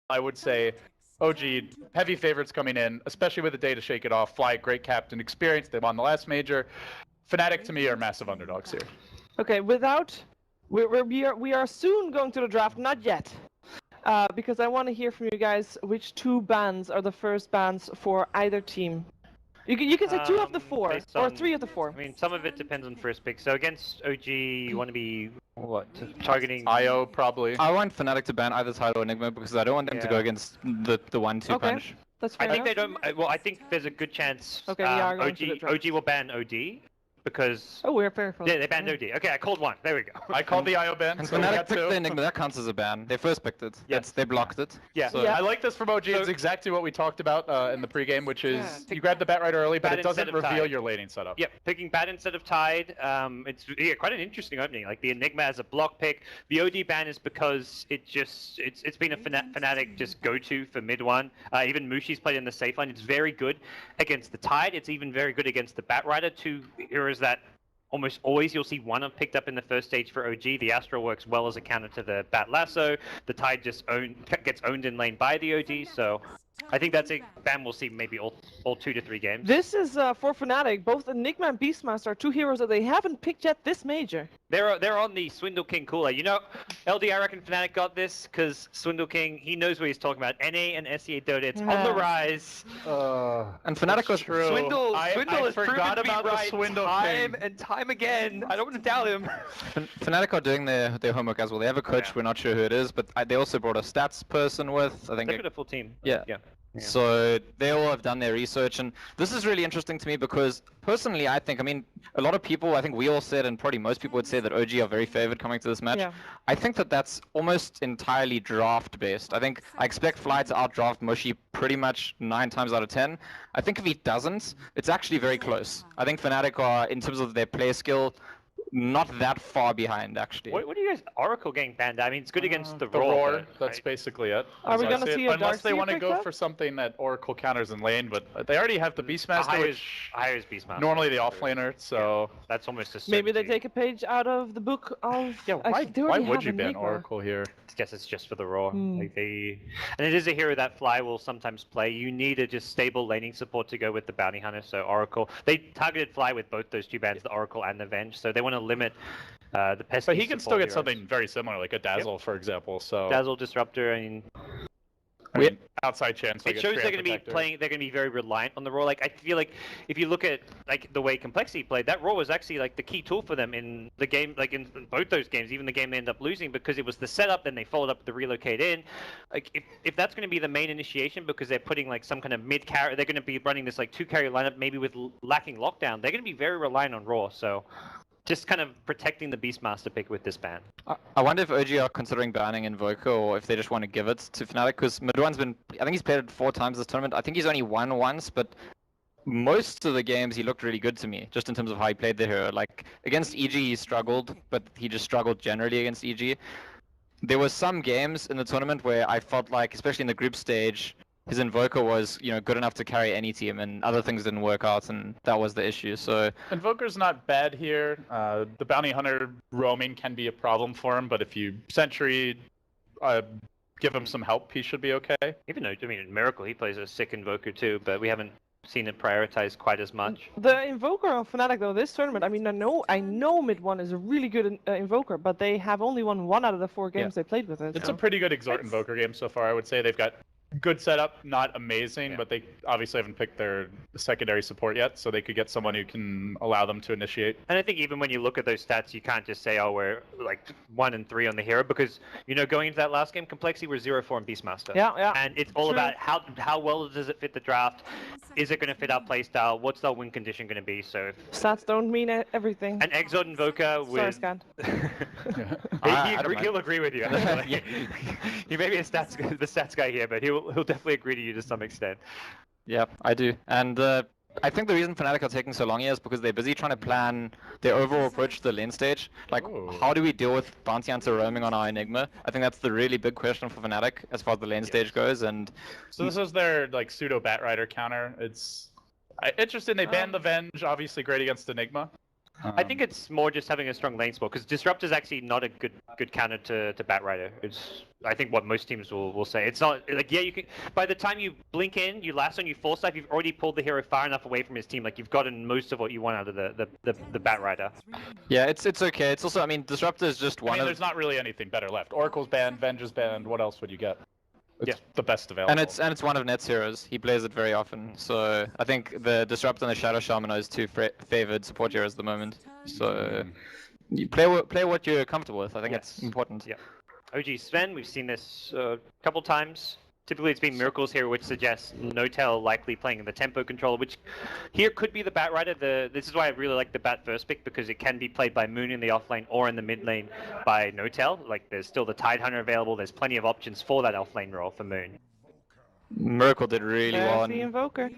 I would say OG, heavy favorites coming in, especially with a day to shake it off. Fly, great captain experience. They won the last major. Fnatic, to me, are massive underdogs here. Okay, we are soon going to the draft, not yet. Because I want to hear from you guys which 2 bans are the first bans for either team. You can say 2 of the 4, or 3 of the 4. I mean, some of it depends on first pick. So against OG, you want to be, targeting... IO, probably. I want Fnatic to ban either Tide or Enigma because I don't want them to go against the 1-2 punch. That's fair enough. They don't... Well, I think there's a good chance we are going to the draft. OG will ban OD. Because... Oh, we're fair. Yeah, they banned OD. Okay, I called 1. There we go. I called the IO ban. And so Fnatic picked the Enigma, that counts as a ban. They first picked it. Yes. They blocked it. Yeah. So I like this from OG. It's exactly what we talked about in the pregame, which is you grab the bat right early, but it doesn't reveal your laning setup. Yep, picking bat instead of Tide. It's quite an interesting opening. Like the Enigma as a block pick. The OD ban is because it's been a Fnatic just go-to for mid 1. Even Mushi's played in the safe line. It's very good against the Tide. It's even very good against the Bat Rider. 2 heroes that almost always you'll see one of picked up in the first stage for OG. The Astra works well as a counter to the Bat Lasso. The Tide just gets owned in lane by the OG, so I think that's a ban we'll see maybe all 2 to 3 games. This is for Fnatic. Both Enigma and Beastmaster are 2 heroes that they haven't picked yet this major. They're on the Swindle King cooler. You know, LD, I reckon Fnatic got this because Swindle King, he knows what he's talking about. NA and SEA Dota, it's on the rise. And Fnatic was true. Swindle I has forgot proven to be about the right Swindle time King. and time again. I don't want to doubt him. Fnatic are doing their homework as well. They have a coach, we're not sure who it is, but they also brought a stats person with. I think They've got a full team. Yeah. So they all have done their research, and this is really interesting to me because personally I mean, a lot of people, I think we all said, and probably most people would say that OG are very favored coming to this match. Yeah. I think that that's almost entirely draft based. I think I expect Fly to outdraft Mushi pretty much 9 times out of 10. I think if he doesn't, it's actually very close. I think Fnatic are, in terms of their play skill, not that far behind, actually. What do you guys... Oracle getting banned? I mean, it's good against the Roar. Roar. That's basically it. Are we going to see a Unless they want to picked go up? for something that Oracle counters in lane, but they already have the Beastmaster, which Hires Beastmaster. normally the offlaner, so... That's almost a certainty. Maybe they take a page out of the book of... Yeah, why would you ban Enigma. Oracle here? I guess it's just for the Raw. Like and it is a hero that Fly will sometimes play. You need a just stable laning support to go with the Bounty Hunter, so Oracle. They targeted Fly with both those 2 bans, the Oracle and the Venge, so they want to limit the pesky. But he can still get heroes. something very similar, like a Dazzle, for example, so... Dazzle, Disruptor, I mean, outside chance. it shows they're going to be playing. They're going to be very reliant on the Raw. Like I feel like if you look at like the way Complexity played, that Raw was actually like the key tool for them in the game. Like in both those games, even the game they ended up losing because it was the setup. Then they followed up with the relocate in. Like if that's going to be the main initiation because they're putting like some kind of mid carry, they're going to be running this like 2 carry lineup maybe with lacking lockdown. They're going to be very reliant on Raw. So. Just kind of protecting the Beastmaster pick with this ban. I wonder if OG are considering banning Invoker or if they just want to give it to Fnatic because Midwan's been, I think he's played it 4 times this tournament. I think he's only won once, but most of the games he looked really good to me, just in terms of how he played the hero. Like against EG he struggled, but he just struggled generally against EG. There was some games in the tournament where I felt like, especially in the group stage, his Invoker was, good enough to carry any team, and other things didn't work out, and that was the issue. So Invoker's not bad here. The Bounty Hunter roaming can be a problem for him, but if you Sentry, give him some help, he should be okay. Even though, I mean, Miracle, he plays a sick Invoker too, but we haven't seen it prioritized quite as much. The Invoker of Fnatic, though, this tournament, I mean, I know mid 1 is a really good Invoker, but they have only won 1 out of the 4 games they played with it. It's a pretty good Exhort Invoker game so far, I would say. They've got good setup, not amazing, but they obviously haven't picked their secondary support yet, so they could get someone who can allow them to initiate. And I think even when you look at those stats, you can't just say, oh, we're like 1 and 3 on the hero, because, going into that last game, Complexity were 0-4 in Beastmaster. Yeah. And it's all about how well does it fit the draft? Is it going to fit our playstyle? What's our win condition going to be? So stats don't mean everything. An Exort Invoker with... Sorry, Scant. He'll agree with you. He may be the stats guy here, but he'll definitely agree to you to some extent. Yeah, I do. And I think the reason Fnatic are taking so long here is because they're busy trying to plan their overall approach to the lane stage. Like, how do we deal with Bounty Hunter roaming on our Enigma? I think that's the really big question for Fnatic as far as the lane stage goes. And so this is their like pseudo Bat Rider counter. It's interesting. They banned the Venge, obviously great against Enigma. I think it's more just having a strong lane support, because Disrupt is actually not a good counter to Batrider. It's, I think, what most teams will say. It's not like, yeah, you can. By the time you blink in, you last on, you force dive, you've already pulled the hero far enough away from his team. Like, you've gotten most of what you want out of the Batrider. Yeah, it's okay. It's also, I mean, Disruptor is just one there's not really anything better left. Oracle's banned, Venge's banned. What else would you get? It's the best available. And it's one of Net's heroes. He plays it very often. So I think the Disrupt and the Shadow Shaman are his two favored support heroes at the moment. So you play what you're comfortable with. I think it's important. Yeah. OG Sven, we've seen this a couple times. Typically it's been Miracle's hero, which suggests Notel likely playing the tempo controller, which here could be the Batrider. This is why I really like the Bat first pick, because it can be played by Moon in the offlane or in the mid lane by Notel. Like, there's still the Tidehunter available. There's plenty of options for that offlane role for Moon. Miracle did really well. The Invoker.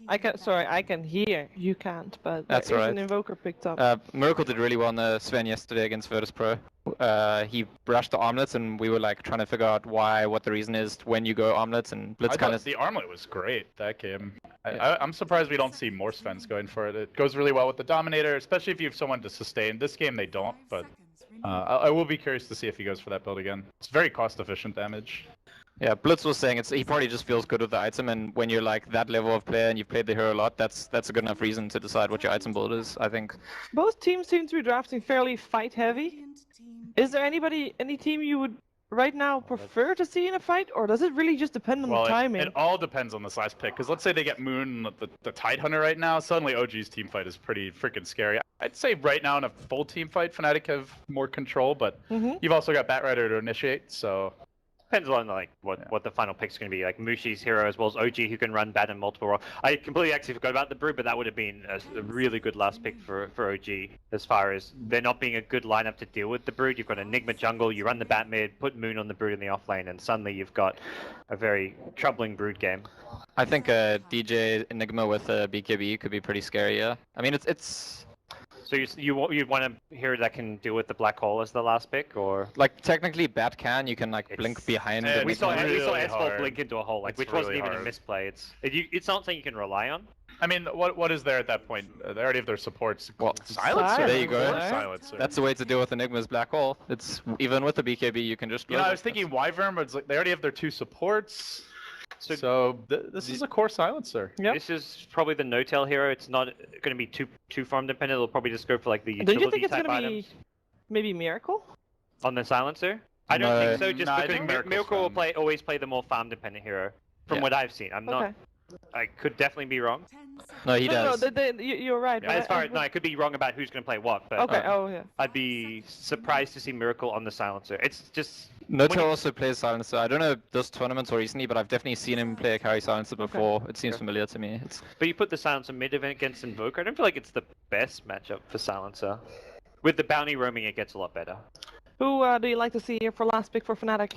I can hear. You can't, but that's there's right. an Invoker picked up. Miracle did really well on the Sven yesterday against Virtus Pro. He rushed the armlets, and we were like trying to figure out what the reason is when you go armlets, and Blitz kind of. The armlet was great that game. I'm surprised we don't see more Svens going for it. It goes really well with the Dominator, especially if you have someone to sustain. This game they don't, but I will be curious to see if he goes for that build again. It's very cost-efficient damage. Yeah, Blitz was saying he probably just feels good with the item, and when you're like that level of player and you've played the hero a lot, that's a good enough reason to decide what your item build is, I think. Both teams seem to be drafting fairly fight heavy. Is there any team you would right now prefer to see in a fight, or does it really just depend on the timing? It all depends on this last pick, because let's say they get Moon, the Tidehunter right now, suddenly OG's team fight is pretty freaking scary. I'd say right now in a full team fight, Fnatic have more control, but you've also got Batrider to initiate, so... Depends on like what the final pick's going to be. Like Mushi's hero as well as OG, who can run Bat in multiple roles. I completely actually forgot about the Brood, but that would have been a really good last pick for OG. As far as there not being a good lineup to deal with the Brood, you've got Enigma jungle, you run the Bat mid, put Moon on the Brood in the offlane, and suddenly you've got a very troubling Brood game. I think DJ Enigma with BKB could be pretty scary. Yeah, I mean it's. So you want a hero that can deal with the black hole as the last pick, or like technically Bat can, you can like blink behind. We saw really S4 blink into a hole, like, which wasn't even a misplay. It's not something you can rely on. I mean, what is there at that point? They already have their supports. Well, Silencer. There you go. Silencer. That's the way to deal with Enigma's black hole. It's even with the BKB, you can just. I was thinking Wyvern, but it's like they already have their two supports. So this is a core silencer. Yep. This is probably the no-tail hero. It's not going to be too farm dependent. It'll probably just go for like the utility Don't you think it's type going to items. be maybe Miracle? On the silencer? I don't think so. Just I because think Miracle will always play the more farm dependent hero. From what I've seen, I'm not. I could definitely be wrong. No, he does. No, you're right. As far as I could be wrong about who's going to play what. But okay. Oh yeah. I'd be surprised to see Miracle on the silencer. It's just. Noto also plays silencer. I don't know this tournament or recently, but I've definitely seen him play a carry silencer before. It seems familiar to me. But you put the silencer mid event against Invoker. I don't feel like it's the best matchup for silencer. With the bounty roaming, it gets a lot better. Who do you like to see here for last pick for Fnatic?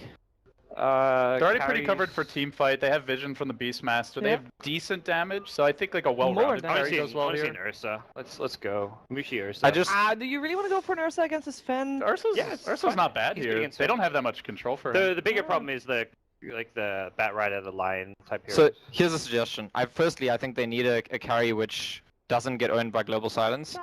They're already pretty covered for team fight. They have vision from the Beastmaster. They have decent damage, so I think like a well-rounded carry goes well here. Ursa. Let's go. Mushi Ursa. Do you really want to go for an Ursa against a Sven? Ursa's not bad here. They don't have that much control for him. The bigger problem is the Batrider, the Lion type hero. So here's a suggestion. I think they need a carry which doesn't get owned by global silence.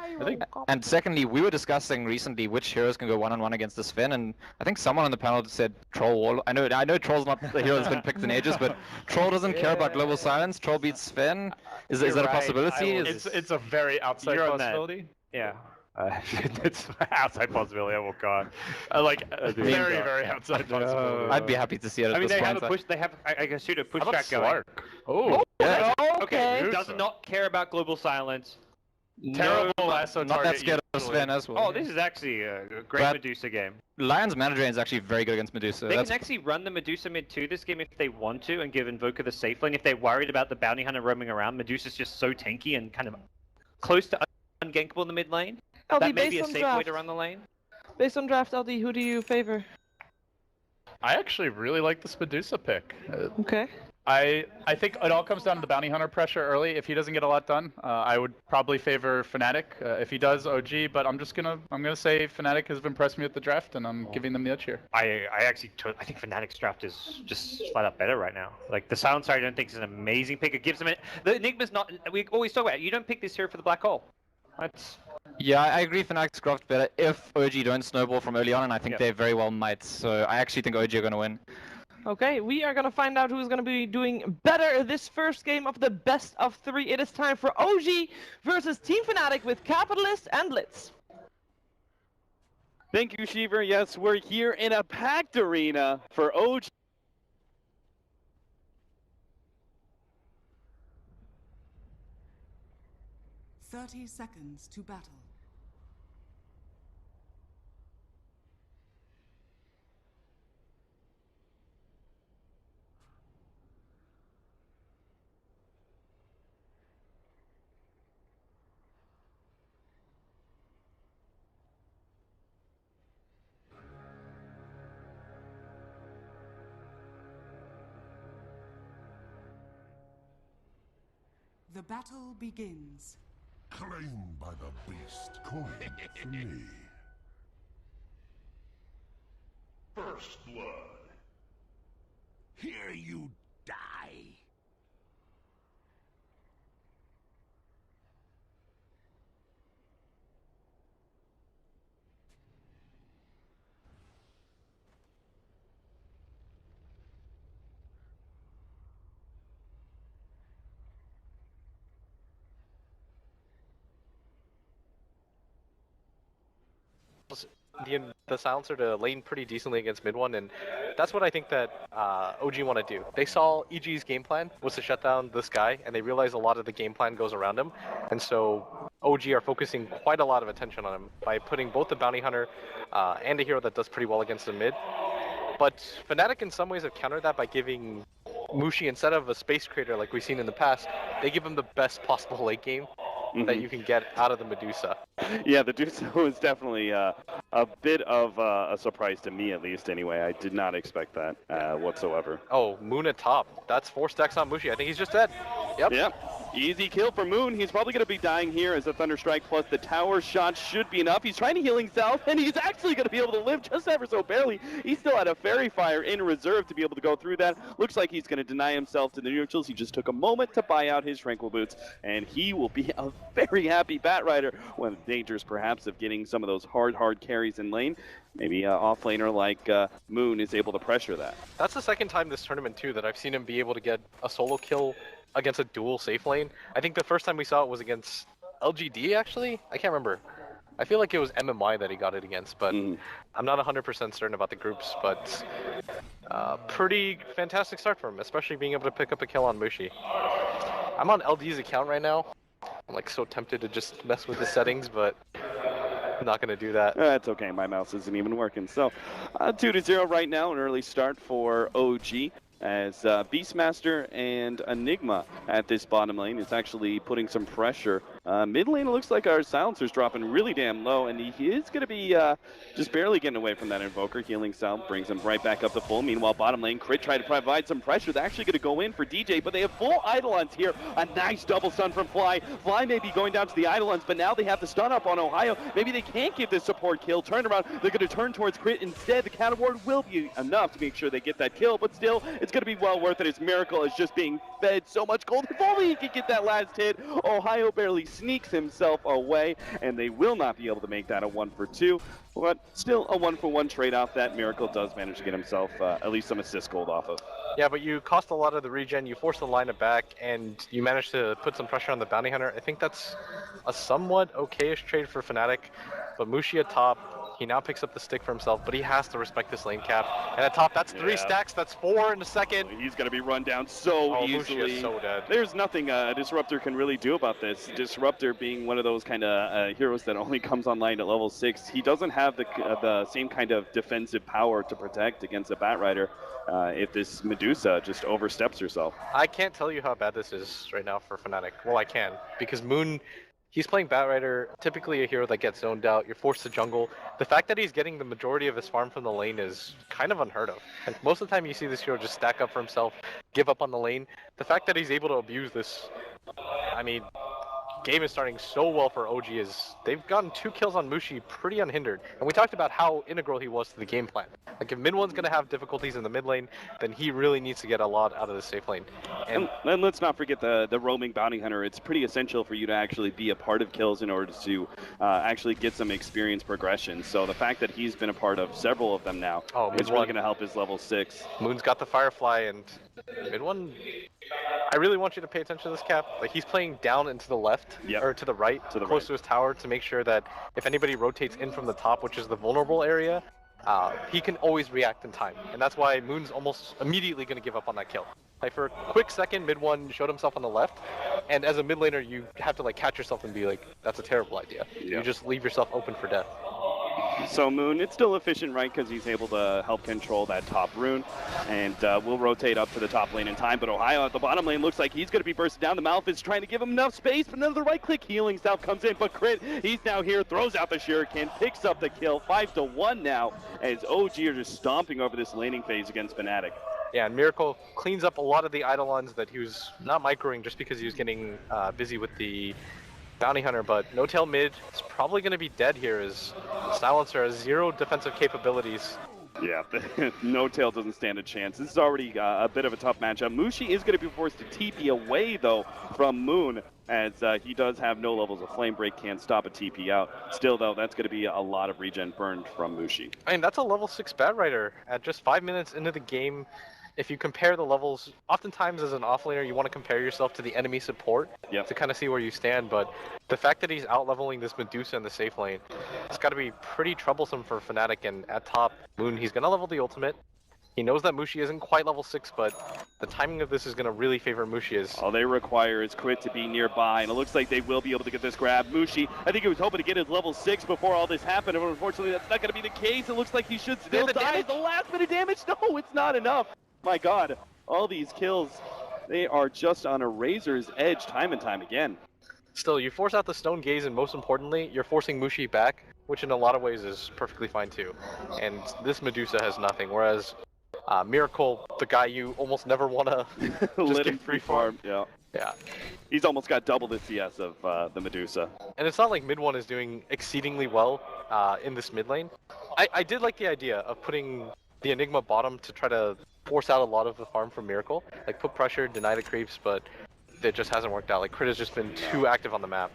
And secondly, we were discussing recently which heroes can go one-on-one against the Sven, and I think someone on the panel said Troll Wall. I know Troll's not the hero that's been picked in ages, but Troll doesn't care about global silence. Troll beats Sven. Is that a possibility? It's a very outside possibility. Yeah. It's outside possibility. Oh god, very outside possibility. I'd be happy to see it. At they have a push. They have I shoot a push track going. Oh, yeah. Okay. Who does not care about global silence? Terrible lasso target. Not that scared of Sven as well. Oh, this is actually a great Medusa game. Lion's mana drain is actually very good against Medusa. They can actually run the Medusa mid 2 this game if they want to, and give Invoker the safe lane. If they're worried about the bounty hunter roaming around, Medusa's just so tanky and kind of close to ungankable in the mid lane. LD, that may be a safe way to run the lane. Based on draft, LD, who do you favor? I actually really like this Medusa pick. Okay. I think it all comes down to the bounty hunter pressure early. If he doesn't get a lot done, I would probably favor Fnatic. If he does, OG. But I'm gonna say Fnatic has impressed me at the draft, and I'm giving them the edge here. I think Fnatic's draft is just flat up better right now. Like the silencer, I don't think is an amazing pick. It gives them the Enigma's not. We always talk about it. You don't pick this hero for the black hole. Yeah, I agree Fnatic's graft better if OG don't snowball from early on, and I think they very well might. So I actually think OG are going to win. Okay, we are gonna find out who's gonna be doing better this first game of the best of 3. It is time for OG versus Team Fnatic with Capitalist and Blitz. Thank you, Shiver. Yes, we're here in a packed arena for OG. Thirty seconds to battle. The battle begins. Claimed by the beast, coin for me. First blood. Here you die. The silencer to lane pretty decently against mid one, and that's what I think that OG want to do. They saw EG's game plan was to shut down this guy, and they realized a lot of the game plan goes around him, and so OG are focusing quite a lot of attention on him by putting both the bounty hunter and a hero that does pretty well against the mid. But Fnatic in some ways have countered that by giving Mushi, instead of a space creator like we've seen in the past, they give him the best possible late game that you can get out of the Medusa. Yeah, the Medusa was definitely a bit of a surprise to me, at least, anyway. I did not expect that whatsoever. Oh, Moon at top. That's 4 stacks on Mushi. I think he's just dead. Yep. Yep. Easy kill for Moon. He's probably going to be dying here as a Thunderstrike plus the tower shot should be enough. He's trying to heal himself, and he's actually going to be able to live just ever so barely. He still had a Fairy Fire in reserve to be able to go through that. Looks like he's going to deny himself to the neutrals. He just took a moment to buy out his Tranquil Boots, and he will be a very happy Bat Rider when the dangers perhaps of getting some of those hard carries in lane. Maybe an off-laner like Moon is able to pressure that. That's the second time this tournament, too, that I've seen him be able to get a solo kill against a dual safe lane. I think the first time we saw it was against LGD, actually? I can't remember. I feel like it was MMY that he got it against, but I'm not 100% certain about the groups, but pretty fantastic start for him, especially being able to pick up a kill on Mushi. I'm on LD's account right now. I'm like so tempted to just mess with the settings, but I'm not going to do that. That's okay, my mouse isn't even working. So 2-0 right now, an early start for OG. As Beastmaster and Enigma at this bottom lane is actually putting some pressure. Mid lane, it looks like our silencer's dropping really damn low, and he is going to be just barely getting away from that Invoker. Healing Salve brings him right back up to full. Meanwhile, bottom lane, Crit tried to provide some pressure. They're actually going to go in for DJ, but they have full Eidolons here. A nice double stun from Fly. Fly may be going down to the Eidolons, but now they have the stun up on Ohio. Maybe they can't give this support kill. Turn around, they're going to turn towards Crit instead. The counter ward will be enough to make sure they get that kill, but still, it's going to be well worth it as Miracle is just being fed so much gold. If only he could get that last hit. Ohio barely sneaks himself away, and they will not be able to make that a 1-for-2. But still a 1-for-1 trade-off that Miracle does manage to get himself at least some assist gold off of. Yeah, but you cost a lot of the regen, you force the lineup back, and you manage to put some pressure on the bounty hunter. I think that's a somewhat okayish trade for Fnatic, but Mushi at top, he now picks up the stick for himself, but he has to respect this lane cap. And at top, that's 3 stacks, that's 4 in a second. He's going to be run down so easily. Mushi is so dead. There's nothing Disruptor can really do about this. Disruptor being one of those kind of heroes that only comes online at level 6. He doesn't have the same kind of defensive power to protect against a Bat Rider if this Medusa just oversteps herself. I can't tell you how bad this is right now for Fnatic. Well, I can, because Moon, he's playing Bat Rider, typically a hero that gets zoned out. You're forced to jungle. The fact that he's getting the majority of his farm from the lane is kind of unheard of. And most of the time you see this hero just stack up for himself, give up on the lane. The fact that he's able to abuse this, I mean, game is starting so well for OG is they've gotten 2 kills on Mushi pretty unhindered. And we talked about how integral he was to the game plan. Like if mid one's going to have difficulties in the mid lane, then he really needs to get a lot out of the safe lane. And let's not forget the roaming bounty hunter. It's pretty essential for you to actually be a part of kills in order to actually get some experience progression. So the fact that he's been a part of several of them now is really going to help his level 6. Moon's got the Firefly, and mid one, I really want you to pay attention to this, Cap. Like he's playing down and to the left, or to the right, close to his tower, to make sure that if anybody rotates in from the top, which is the vulnerable area, he can always react in time. And that's why Moon's almost immediately going to give up on that kill. Like for a quick second, mid one showed himself on the left, and as a mid laner, you have to like catch yourself and be like, that's a terrible idea. You just leave yourself open for death. So Moon, it's still efficient, right, because he's able to help control that top rune, and we'll rotate up to the top lane in time, but Ohio at the bottom lane looks like he's going to be bursting down. The Malphite's trying to give him enough space, but another right-click healing salve comes in, but Crit, he's now here, throws out the shuriken, picks up the kill, 5-1 now, as OG are just stomping over this laning phase against Fnatic. Yeah, and Miracle cleans up a lot of the Eidolons that he was not microing just because he was getting busy with the Bounty Hunter, but No Tail mid is probably going to be dead here as Silencer has 0 defensive capabilities. Yeah, No Tail doesn't stand a chance. This is already a bit of a tough matchup. Mushi is going to be forced to TP away, though, from Moon, as he does have no levels of Flame Break, can't stop a TP out. Still, though, that's going to be a lot of regen burned from Mushi. I mean, that's a level 6 Bad Rider at just 5 minutes into the game. If you compare the levels, oftentimes as an offlaner, you want to compare yourself to the enemy support to kind of see where you stand, but the fact that he's out-leveling this Medusa in the safe lane, it's got to be pretty troublesome for Fnatic, and at top, Moon, he's going to level the ultimate. He knows that Mushi isn't quite level 6, but the timing of this is going to really favor Mushi. All they require is Crit to be nearby, and it looks like they will be able to get this grab. Mushi, I think he was hoping to get his level 6 before all this happened, and unfortunately that's not going to be the case. It looks like he should still die. The last bit of damage, no, it's not enough. My God, all these kills, they are just on a razor's edge time and time again. Still, you force out the Stone Gaze, and most importantly, you're forcing Mushi back, which in a lot of ways is perfectly fine too. And this Medusa has nothing, whereas Miracle, the guy you almost never want to let him free farm. Yeah. He's almost got double the CS of the Medusa. And it's not like mid one is doing exceedingly well in this mid lane. I did like the idea of putting the Enigma bottom to try to force out a lot of the farm from Miracle. Like put pressure, deny the creeps, but it just hasn't worked out. Like Crit has just been too active on the map.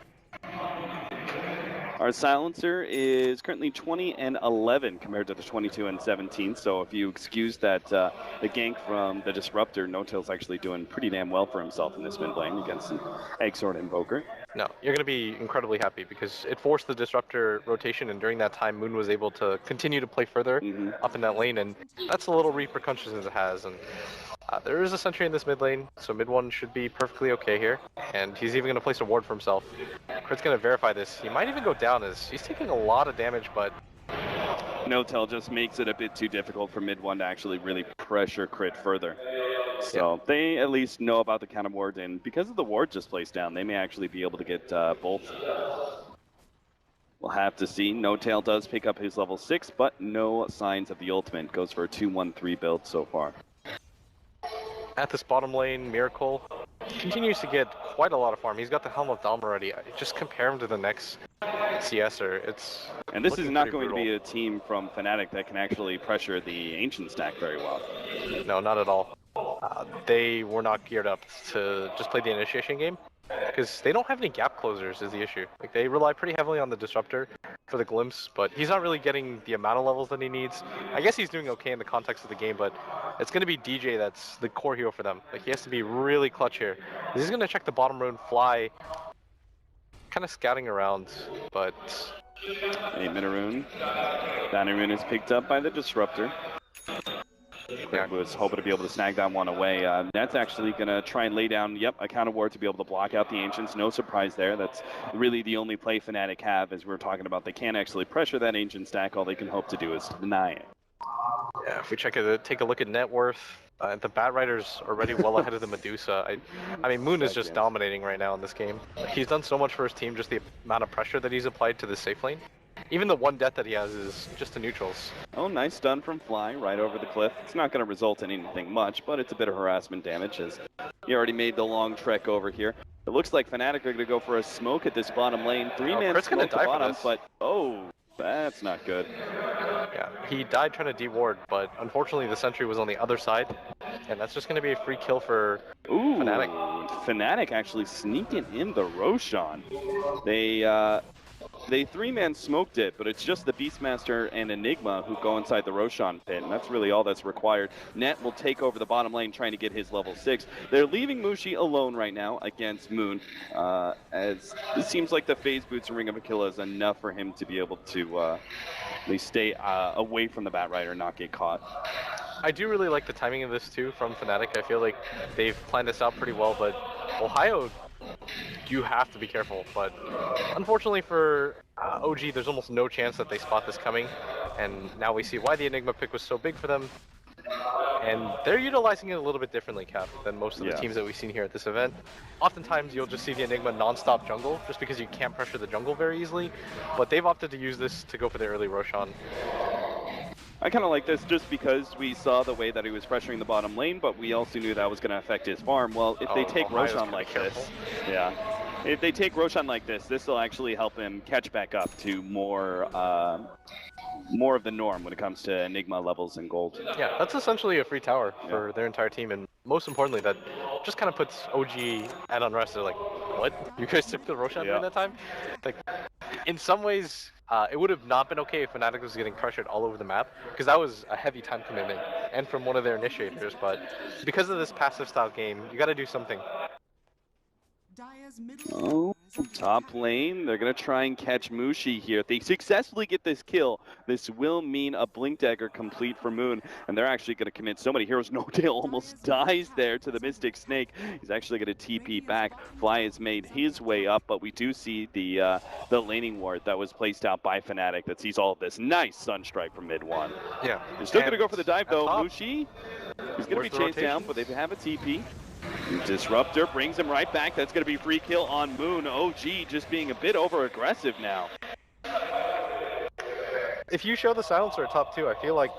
Our Silencer is currently 20-11 compared to the 22-17. So if you excuse that the gank from the Disruptor, No Tail's actually doing pretty damn well for himself in this mid lane against an Eggsword Invoker. No, you're going to be incredibly happy because it forced the Disruptor rotation, and during that time, Moon was able to continue to play further up in that lane, and that's the little repercussions it has. And there is a sentry in this mid lane, so mid one should be perfectly okay here, and he's even going to place a ward for himself. Crit's going to verify this. He might even go down as he's taking a lot of damage, but No Tail just makes it a bit too difficult for mid one to actually really pressure Crit further. So they at least know about the counter ward, and because of the ward just placed down, they may actually be able to get both. We'll have to see. No Tail does pick up his level 6, but no signs of the ultimate. Goes for a 2-1-3 build so far. At this bottom lane, Miracle continues to get quite a lot of farm. He's got the Helm of Dom already. Just compare him to the next CSer. And this is not going to be a team from Fnatic that can actually pressure the Ancient stack very well. No, not at all. They were not geared up to just play the initiation game because they don't have any gap closers is the issue. Like they rely pretty heavily on the Disruptor for the glimpse, but he's not really getting the amount of levels that he needs. I guess he's doing okay in the context of the game, but it's going to be DJ that's the core hero for them. Like he has to be really clutch here. He's going to check the bottom rune, fly, kind of scouting around, but 8-minute rune. Bounty rune is picked up by the Disruptor. Crit was hoping to be able to snag that one away. That's actually going to try and lay down, a counter ward to be able to block out the Ancients. No surprise there. That's really the only play Fnatic have, as we were talking about. They can't actually pressure that Ancient stack. All they can hope to do is deny it. Yeah, if we take a look at net worth, the Bat Rider's already well ahead of the Medusa. I mean, Moon is just dominating right now in this game. He's done so much for his team, just the amount of pressure that he's applied to the safe lane. Even the one death that he has is just to neutrals. Oh, nice stun from Fly right over the cliff. It's not going to result in anything much, but it's a bit of harassment damage as he already made the long trek over here. It looks like Fnatic are going to go for a smoke at this bottom lane. Three-man Crit's gonna smoke the die for bottom, this. but oh, that's not good. Yeah, he died trying to de-ward, but unfortunately the sentry was on the other side, and that's just going to be a free kill for Ooh, Fnatic. Fnatic actually sneaking in the Roshan. They three-man smoked it, but it's just the Beastmaster and Enigma who go inside the Roshan pit, and that's really all that's required. Net will take over the bottom lane trying to get his level 6. They're leaving Mushi alone right now against Moon, as it seems like the phase boots and Ring of Aquila is enough for him to be able to at least stay away from the Batrider and not get caught. I do really like the timing of this too from Fnatic. I feel like they've planned this out pretty well, but Ohio, you have to be careful. But unfortunately for OG, there's almost no chance that they spot this coming. And now we see why the Enigma pick was so big for them. And they're utilizing it a little bit differently, Cap, than most of the teams that we've seen here at this event. Oftentimes, you'll just see the Enigma non-stop jungle, just because you can't pressure the jungle very easily. But they've opted to use this to go for the early Roshan. I kind of like this just because we saw the way that he was pressuring the bottom lane, but we also knew that was going to affect his farm. Well, if they take Roshan like this, if they take Roshan like this will actually help him catch back up to more of the norm when it comes to Enigma levels and gold. Yeah, that's essentially a free tower for their entire team, and most importantly, that just kind of puts OG at unrest. They're like, what? You guys took the Roshan during that time? Like, in some ways, it would have not been okay if Fnatic was getting pressured all over the map, because that was a heavy time commitment, and from one of their initiators, but because of this passive style game, you gotta do something. Oh, top lane, they're going to try and catch Mushi here. If they successfully get this kill, this will mean a Blink Dagger complete for Moon, and they're actually going to commit so many heroes. No Tail almost dies there to the Mystic Snake. He's actually going to TP back. Fly has made his way up, but we do see the laning ward that was placed out by Fnatic that sees all of this. Nice Sunstrike from mid one. Yeah. They're still going to go for the dive, though. Top, Mushi, he's going to be chased down, but they have a TP. Disruptor brings him right back. That's going to be free kill on Moon. OG just being a bit over aggressive now. If you show the silencer at top 2, I feel like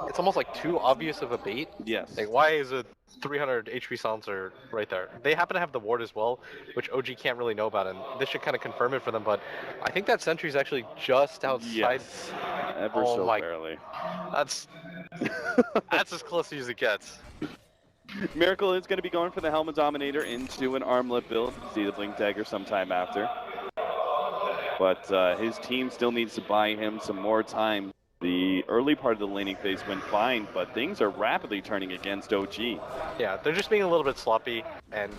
it's almost like too obvious of a bait. Yes. Like, why is a 300 HP silencer right there? They happen to have the ward as well, which OG can't really know about, and this should kind of confirm it for them, but I think that sentry's actually just outside. Yes. Ever so barely. That's as close as it gets. Miracle is going to be going for the Helmet Dominator into an Armlet build. See the Blink Dagger sometime after. But his team still needs to buy him some more time. The early part of the laning phase went fine, but things are rapidly turning against OG. Yeah, they're just being a little bit sloppy, and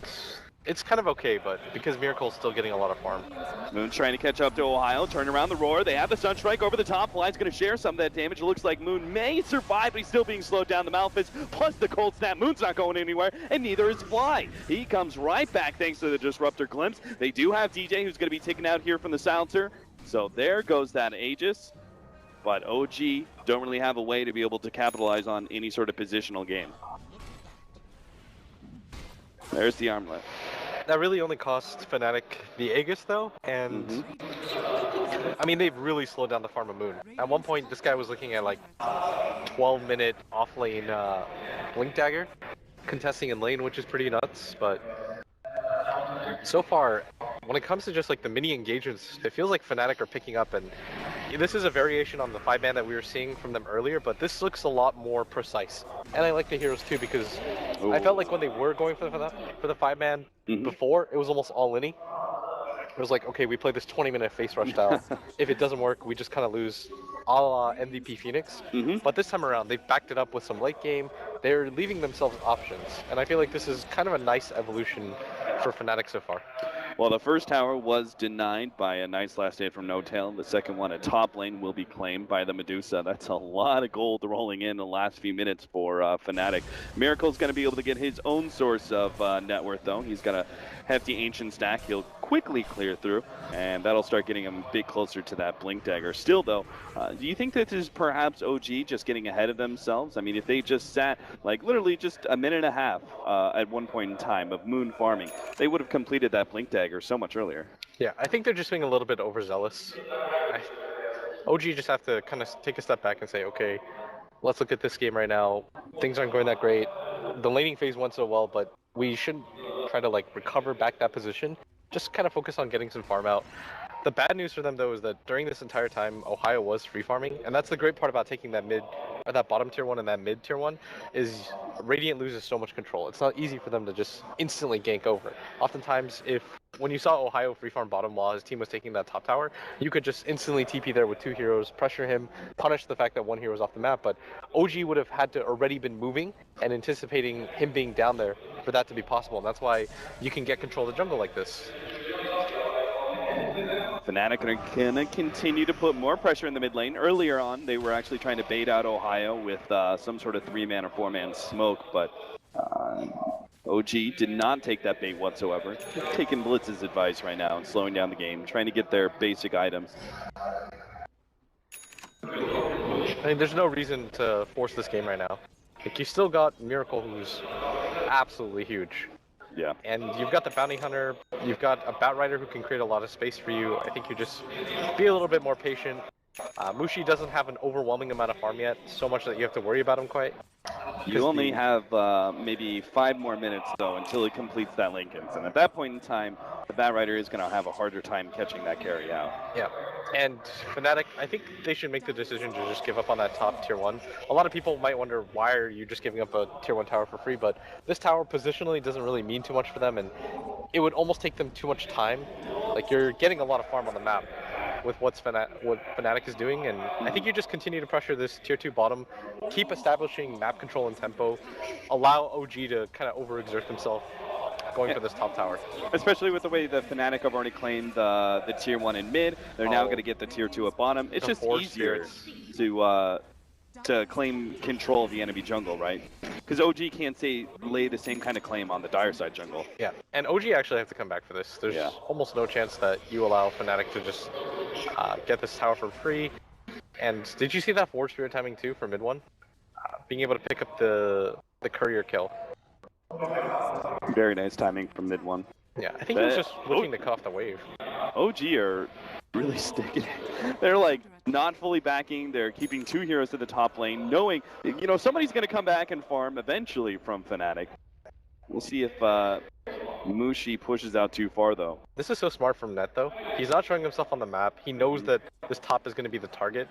it's kind of okay, but because Miracle's still getting a lot of farm. Moon trying to catch up to Ohio, turn around the roar. They have the Sunstrike over the top. Fly's going to share some of that damage. It looks like Moon may survive, but he's still being slowed down. The Malphite, plus the Cold Snap. Moon's not going anywhere, and neither is Fly. He comes right back thanks to the Disruptor glimpse. They do have DJ, who's going to be taken out here from the Silencer. So there goes that Aegis. But OG don't really have a way to be able to capitalize on any sort of positional game. There's the Armlet. That really only cost Fnatic the Aegis, though, and I mean, they've really slowed down the farm of Moon. At one point, this guy was looking at like 12-minute off-lane Blink Dagger, contesting in lane, which is pretty nuts, but so far, when it comes to just like the mini engagements, it feels like Fnatic are picking up, and this is a variation on the 5-man that we were seeing from them earlier, but this looks a lot more precise. And I like the heroes too, because I felt like when they were going for the 5-man before, it was almost all inny. It was like, okay, we play this 20-minute face rush style. If it doesn't work, we just kind of lose a la MVP Phoenix. But this time around, they've backed it up with some late game. They're leaving themselves options. And I feel like this is kind of a nice evolution for Fnatic so far. Well, the first tower was denied by a nice last hit from No Tail. The second one at top lane will be claimed by the Medusa. That's a lot of gold rolling in the last few minutes for Fnatic. Miracle's going to be able to get his own source of net worth, though. He's got a hefty Ancient stack. He'll quickly clear through, and that'll start getting him a bit closer to that Blink Dagger. Still, though, do you think that this is perhaps OG just getting ahead of themselves? I mean, if they just sat, like, literally just a minute and a half at one point in time of Moon farming, they would have completed that Blink Dagger so much earlier. Yeah, I think they're just being a little bit overzealous. OG just have to kind of take a step back and say, okay, let's look at this game right now. Things aren't going that great. The laning phase went so well, but we should try to like recover back that position, just kind of focus on getting some farm out. The bad news for them though is that during this entire time, Ohio was free farming, and that's the great part about taking that mid, or that bottom tier 1 and that mid tier 1, is Radiant loses so much control. It's not easy for them to just instantly gank over. Oftentimes, when you saw Ohio free farm bottom while his team was taking that top tower, you could just instantly TP there with 2 heroes, pressure him, punish the fact that 1 hero is off the map, but OG would have had to already been moving and anticipating him being down there for that to be possible, and that's why you can get control of the jungle like this. Fnatic are gonna continue to put more pressure in the mid lane. Earlier on, they were actually trying to bait out Ohio with some sort of 3-man or 4-man smoke, but OG did not take that bait whatsoever. They're taking Blitz's advice right now and slowing down the game, trying to get their basic items. I mean, there's no reason to force this game right now. Like, you still got Miracle, who's absolutely huge. Yeah. And you've got the Bounty Hunter, you've got a Batrider who can create a lot of space for you. I think you just be a little bit more patient. Mushi doesn't have an overwhelming amount of farm yet, so much that you have to worry about him quite. You only have maybe 5 more minutes, though, until he completes that Linken's. And at that point in time, the Batrider is going to have a harder time catching that carry out. Yeah. And Fnatic, I think they should make the decision to just give up on that top tier 1. A lot of people might wonder, why are you just giving up a tier 1 tower for free? But this tower positionally doesn't really mean too much for them, and it would almost take them too much time. Like, you're getting a lot of farm on the map with what Fnatic is doing, and I think you just continue to pressure this tier 2 bottom, keep establishing map control and tempo, allow OG to kind of overexert themselves going for this top tower. Especially with the way that Fnatic have already claimed the tier 1 in mid, they're now going to get the tier 2 at bottom. It's just easier to claim control of the enemy jungle, right? Because OG can't lay the same kind of claim on the dire side jungle. Yeah, and OG actually have to come back for this. There's almost no chance that you allow Fnatic to just get this tower for free. And did you see that forward spirit timing too for mid 1? Being able to pick up the courier kill. Very nice timing from mid 1. Yeah, I think he was just looking to cut off the wave. OG are really sticking. They're like not fully backing. They're keeping 2 heroes to the top lane, knowing, you know, somebody's going to come back and farm eventually from Fnatic. We'll see if Mushi pushes out too far, though. This is so smart from Net, though. He's not showing himself on the map. He knows that this top is going to be the target,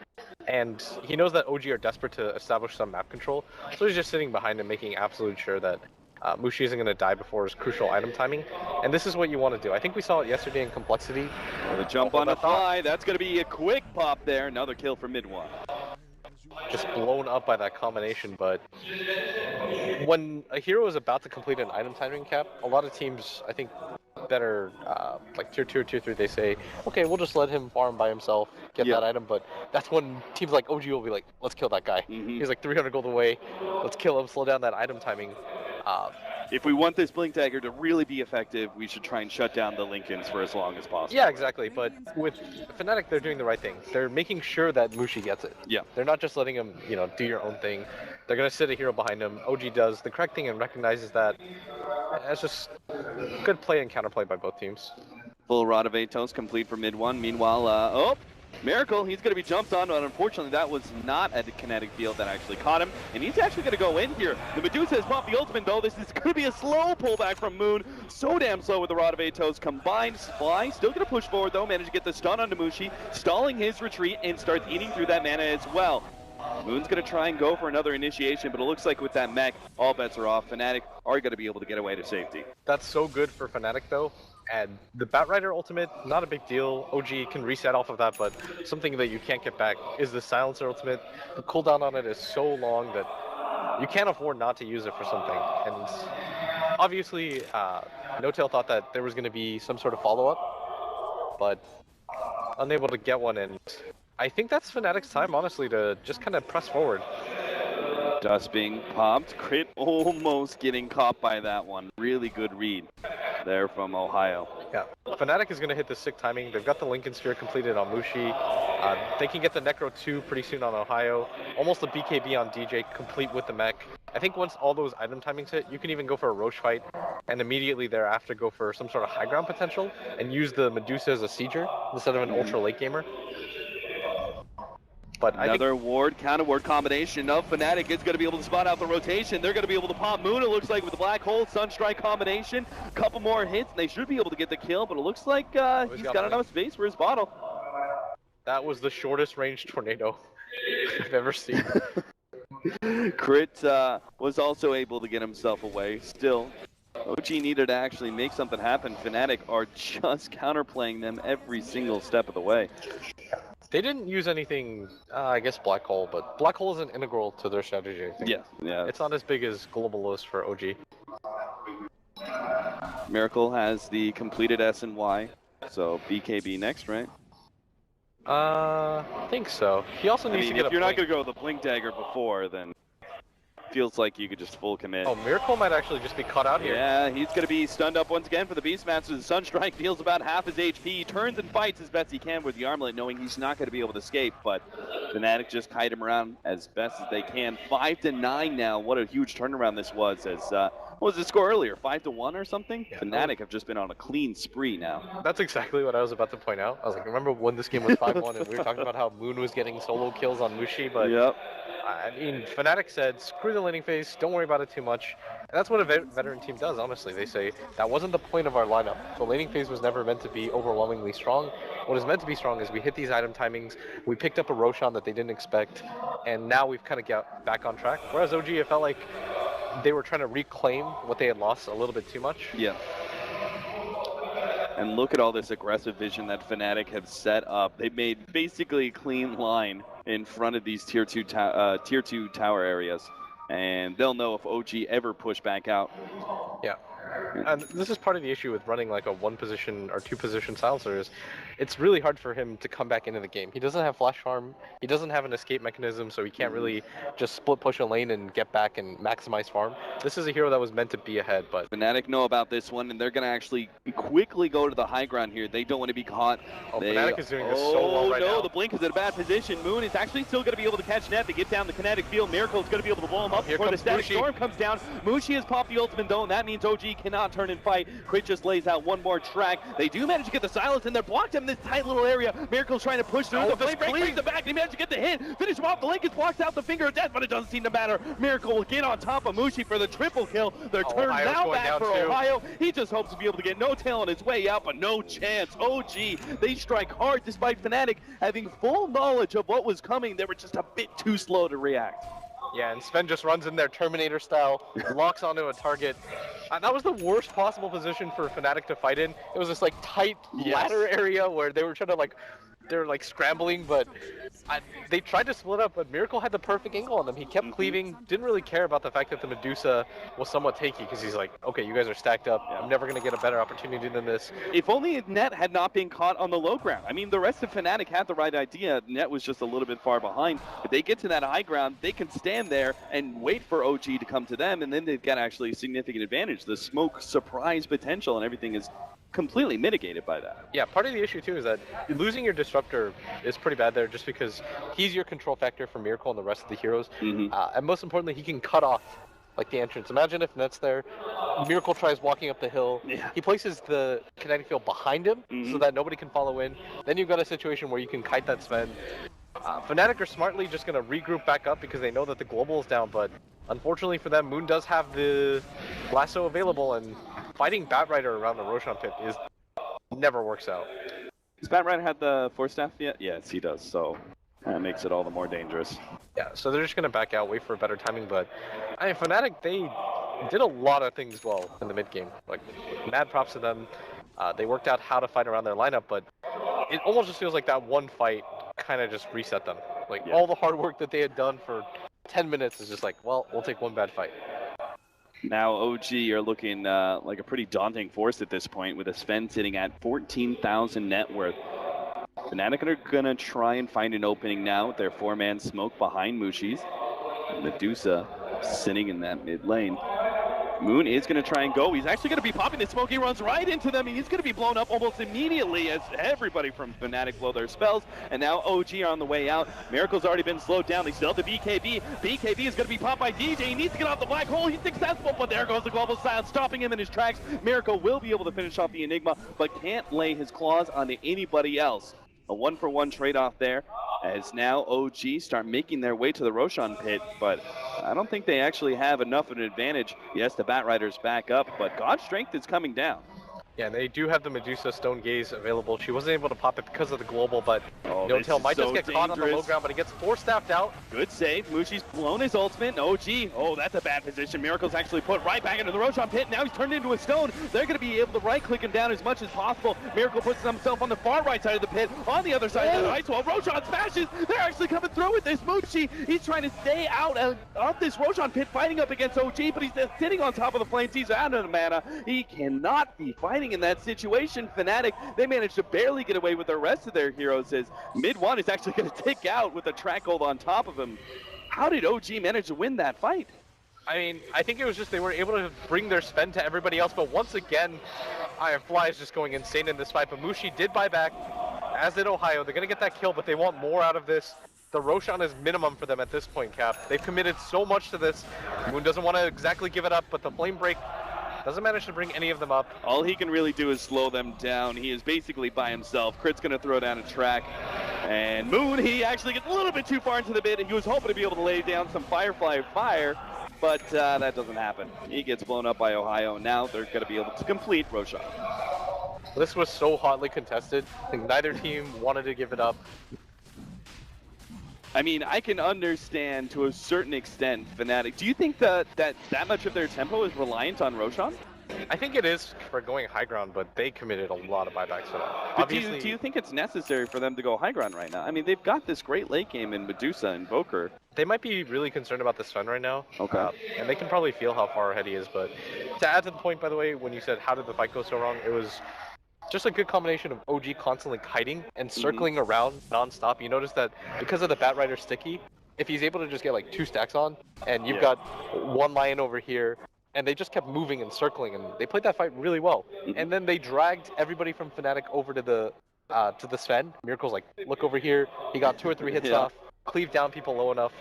and he knows that OG are desperate to establish some map control, so he's just sitting behind him, making absolute sure that Mushi isn't going to die before his crucial item timing, and this is what you want to do. I think we saw it yesterday in Complexity. The jump on the fly, that's going to be a quick pop there. Another kill for mid 1. Just blown up by that combination, but when a hero is about to complete an item timing cap, a lot of teams, I think, better, like tier 2 or tier 3, they say, okay, we'll just let him farm by himself, get that item, but that's when teams like OG will be like, let's kill that guy. He's like 300 gold away, let's kill him, slow down that item timing. If we want this Blink Dagger to really be effective, we should try and shut down the Linken's for as long as possible. Yeah, exactly, but with Fnatic, they're doing the right thing. They're making sure that Mushi gets it. Yeah. They're not just letting him, you know, do your own thing. They're going to sit a hero behind him. OG does the correct thing and recognizes that. That's just good play and counterplay by both teams. Full Rod of Atos complete for mid 1. Meanwhile, Miracle, he's going to be jumped on, but unfortunately that was not at the kinetic field that actually caught him, and he's actually going to go in here. The Medusa has popped the ultimate, though. This is going to be a slow pullback from Moon. So damn slow with the Rod of Atos. Combined Fly, still going to push forward, though. Managed to get the stun onto Mushi, stalling his retreat, and starts eating through that mana as well. Moon's going to try and go for another initiation, but it looks like with that mech, all bets are off. Fnatic are going to be able to get away to safety. That's so good for Fnatic, though. And the Batrider ultimate, not a big deal. OG can reset off of that, but something that you can't get back is the Silencer ultimate. The cooldown on it is so long that you can't afford not to use it for something. And obviously, No-Tail thought that there was going to be some sort of follow-up, but unable to get one. And I think that's Fnatic's time, honestly, to just kind of press forward. Dust being popped. Crit almost getting caught by that one. Really good read there from Ohio. Yeah, Fnatic is going to hit the sick timing. They've got the Linken Sphere completed on Mushi. They can get the Necro 2 pretty soon on Ohio. Almost the BKB on DJ complete with the mech. I think once all those item timings hit, you can even go for a Roche fight and immediately thereafter go for some sort of high ground potential and use the Medusa as a sieger instead of an ultra late gamer. But Another ward, counter ward combination of Fnatic is going to be able to spot out the rotation. They're going to be able to pop Moon, it looks like, with the Black Hole, Sunstrike combination. A couple more hits, and they should be able to get the kill, but it looks like he's got enough space for his bottle. that was the shortest range tornado I've ever seen. Crit was also able to get himself away. Still, OG needed to actually make something happen. Fnatic are just counterplaying them every single step of the way. They didn't use anything, I guess Black Hole, but Black Hole isn't integral to their strategy, I think. Yeah. It's not as big as Globalist for OG. Miracle has the completed S and Y, so BKB next, right? I think so. He also needs to get if you're a not going to go with the Blink Dagger before, then feels like you could just full commit. Oh, Miracle might actually just be caught out here. Yeah, he's going to be stunned up once again for the Beastmaster. The Sunstrike deals about half his HP. He turns and fights as best he can with the armlet, knowing he's not going to be able to escape, but Fnatic just kite him around as best as they can. 5-9 now. What a huge turnaround this was. As what was the score earlier? 5-1 or something? Yeah. Fnatic have just been on a clean spree now. That's exactly what I was about to point out. I was like, remember when this game was 5-1 and we were talking about how Moon was getting solo kills on Mushi, but yep. I mean, Fnatic said, screw the laning phase, don't worry about it too much. And that's what a veteran team does, honestly. They say, that wasn't the point of our lineup. The laning phase was never meant to be overwhelmingly strong. What is meant to be strong is we hit these item timings, we picked up a Roshan that they didn't expect, and now we've kind of got back on track. Whereas OG, it felt like they were trying to reclaim what they had lost a little bit too much. Yeah. And look at all this aggressive vision that Fnatic have set up. They made basically a clean line in front of these tier 2 tower areas, and they'll know if OG ever push back out. Yeah. And this is part of the issue with running like a 1-position or 2-position silencer is it's really hard for him to come back into the game. He doesn't have flash farm, he doesn't have an escape mechanism, so he can't really just split push a lane and get back and maximize farm. This is a hero that was meant to be ahead, but Fnatic know about this one, and they're going to actually quickly go to the high ground here. They don't want to be caught. Oh, Fnatic is doing this so well right now. Oh no, the Blink is in a bad position. Moon is actually still going to be able to catch Net. They get down the kinetic field. Miracle is going to be able to blow him up before the static storm comes down. Mushi has popped the ultimate though, and that means OG cannot turn and fight. Crit just lays out one more track. They do manage to get the silence, and they're blocked him in this tight little area. Miracle's trying to push through. The Flame cleaves the back, and he managed to get the hit. Finish him off. The Link is blocks out the finger of death, but it doesn't seem to matter. Miracle will get on top of Mushi for the triple kill. They're turned now back for Ohio. He just hopes to be able to get no tail on his way out, but no chance. OG, they strike hard despite Fnatic having full knowledge of what was coming. They were just a bit too slow to react. Yeah, and Sven just runs in there Terminator style, locks onto a target. That was the worst possible position for Fnatic to fight in. It was this like tight ladder area where they were trying to they were scrambling, but they tried to split up, but Miracle had the perfect angle on them. He kept cleaving, didn't really care about the fact that the Medusa was somewhat takey, because he's like, okay, you guys are stacked up. I'm never going to get a better opportunity than this. If only Net had not been caught on the low ground. I mean, the rest of Fnatic had the right idea. Net was just a little bit far behind. If they get to that high ground, they can stand there and wait for OG to come to them, and then they've got actually a significant advantage. The smoke surprise potential and everything is completely mitigated by that. Yeah, part of the issue too is that losing your disruptor is pretty bad there, just because he's your control factor for Miracle and the rest of the heroes. And most importantly, he can cut off the entrance. Imagine if Net's there, Miracle tries walking up the hill, he places the kinetic field behind him so that nobody can follow in. Then you've got a situation where you can kite that Sven. Fnatic are smartly just going to regroup back up because they know that the global is down, but unfortunately for them, Moon does have the lasso available, and fighting Batrider around the Roshan pit never works out. Does Batrider have the Force Staff yet? Yes, he does, so that makes it all the more dangerous. Yeah, so they're just going to back out, wait for better timing, but I mean, Fnatic, they did a lot of things well in the mid-game. Mad props to them. They worked out how to fight around their lineup, but it almost just feels like that one fight kind of just reset them. All the hard work that they had done for 10 minutes is just well, we'll take one bad fight. Now OG are looking like a pretty daunting force at this point, with a Sven sitting at 14,000 net worth. Fnatic are going to try and find an opening now with their 4-man smoke behind Mushi's. Medusa sitting in that mid lane. Moon is going to try and go. He's actually going to be popping the smoke. He runs right into them. He's going to be blown up almost immediately as everybody from Fnatic blow their spells. And now OG are on the way out. Miracle's already been slowed down. They still have the BKB. BKB is going to be popped by DJ. He needs to get off the black hole. He's successful, but there goes the global silence, stopping him in his tracks. Miracle will be able to finish off the Enigma, but can't lay his claws onto anybody else. A 1-for-1 trade-off there. as now OG start making their way to the Roshan pit, but I don't think they actually have enough of an advantage. Yes, the Batrider's back up, but God's Strength is coming down. Yeah, they do have the Medusa Stone Gaze available. She wasn't able to pop it because of the global, but No Tail might just get caught on the low ground, but he gets 4-staffed out. Good save. Mushi's blown his ultimate. OG. Oh, that's a bad position. Miracle's actually put right back into the Roshan pit. Now he's turned into a stone. They're going to be able to right-click him down as much as possible. Miracle puts himself on the far right side of the pit. On the other side of the ice wall, Roshan smashes. They're actually coming through with this. Mushi, he's trying to stay out of this Roshan pit, fighting up against OG, but he's sitting on top of the flames. He's out of mana. He cannot be fighting in that situation. Fnatic, they managed to barely get away with the rest of their heroes as mid-1 is actually going to take out with a track hold on top of him. How did OG manage to win that fight? I mean, I think it was just they were able to bring their spend to everybody else, but once again, Ironfly is just going insane in this fight, but Mushi did buy back, as did Ohio. They're going to get that kill, but they want more out of this. The Roshan is minimum for them at this point, Cap. They've committed so much to this. Moon doesn't want to exactly give it up, but the Flame Break doesn't manage to bring any of them up. All he can really do is slow them down. He is basically by himself. Crit's going to throw down a track. And Moon, he actually gets a little bit too far into the bit. He was hoping to be able to lay down some Firefly fire, but that doesn't happen. He gets blown up by Ohio. Now they're going to be able to complete Roshan. This was so hotly contested. I think neither team wanted to give it up. I mean, I can understand to a certain extent Fnatic. Do you think that much of their tempo is reliant on Roshan? I think it is for going high ground, but they committed a lot of buybacks for that. But Obviously, do you think it's necessary for them to go high ground right now? I mean, they've got this great late game in Medusa and Invoker. they might be really concerned about the Sven right now. Okay. And they can probably feel how far ahead he is, but to add to the point, by the way, when you said how did the fight go so wrong, it was just a good combination of OG constantly kiting and circling around non-stop. You notice that because of the Batrider sticky, if he's able to just get like 2 stacks on, and you've got one lion over here, and they just kept moving and circling, and they played that fight really well. And then they dragged everybody from Fnatic over to the Sven. Miracle's like, look over here, he got 2 or 3 hits off, cleaved down people low enough,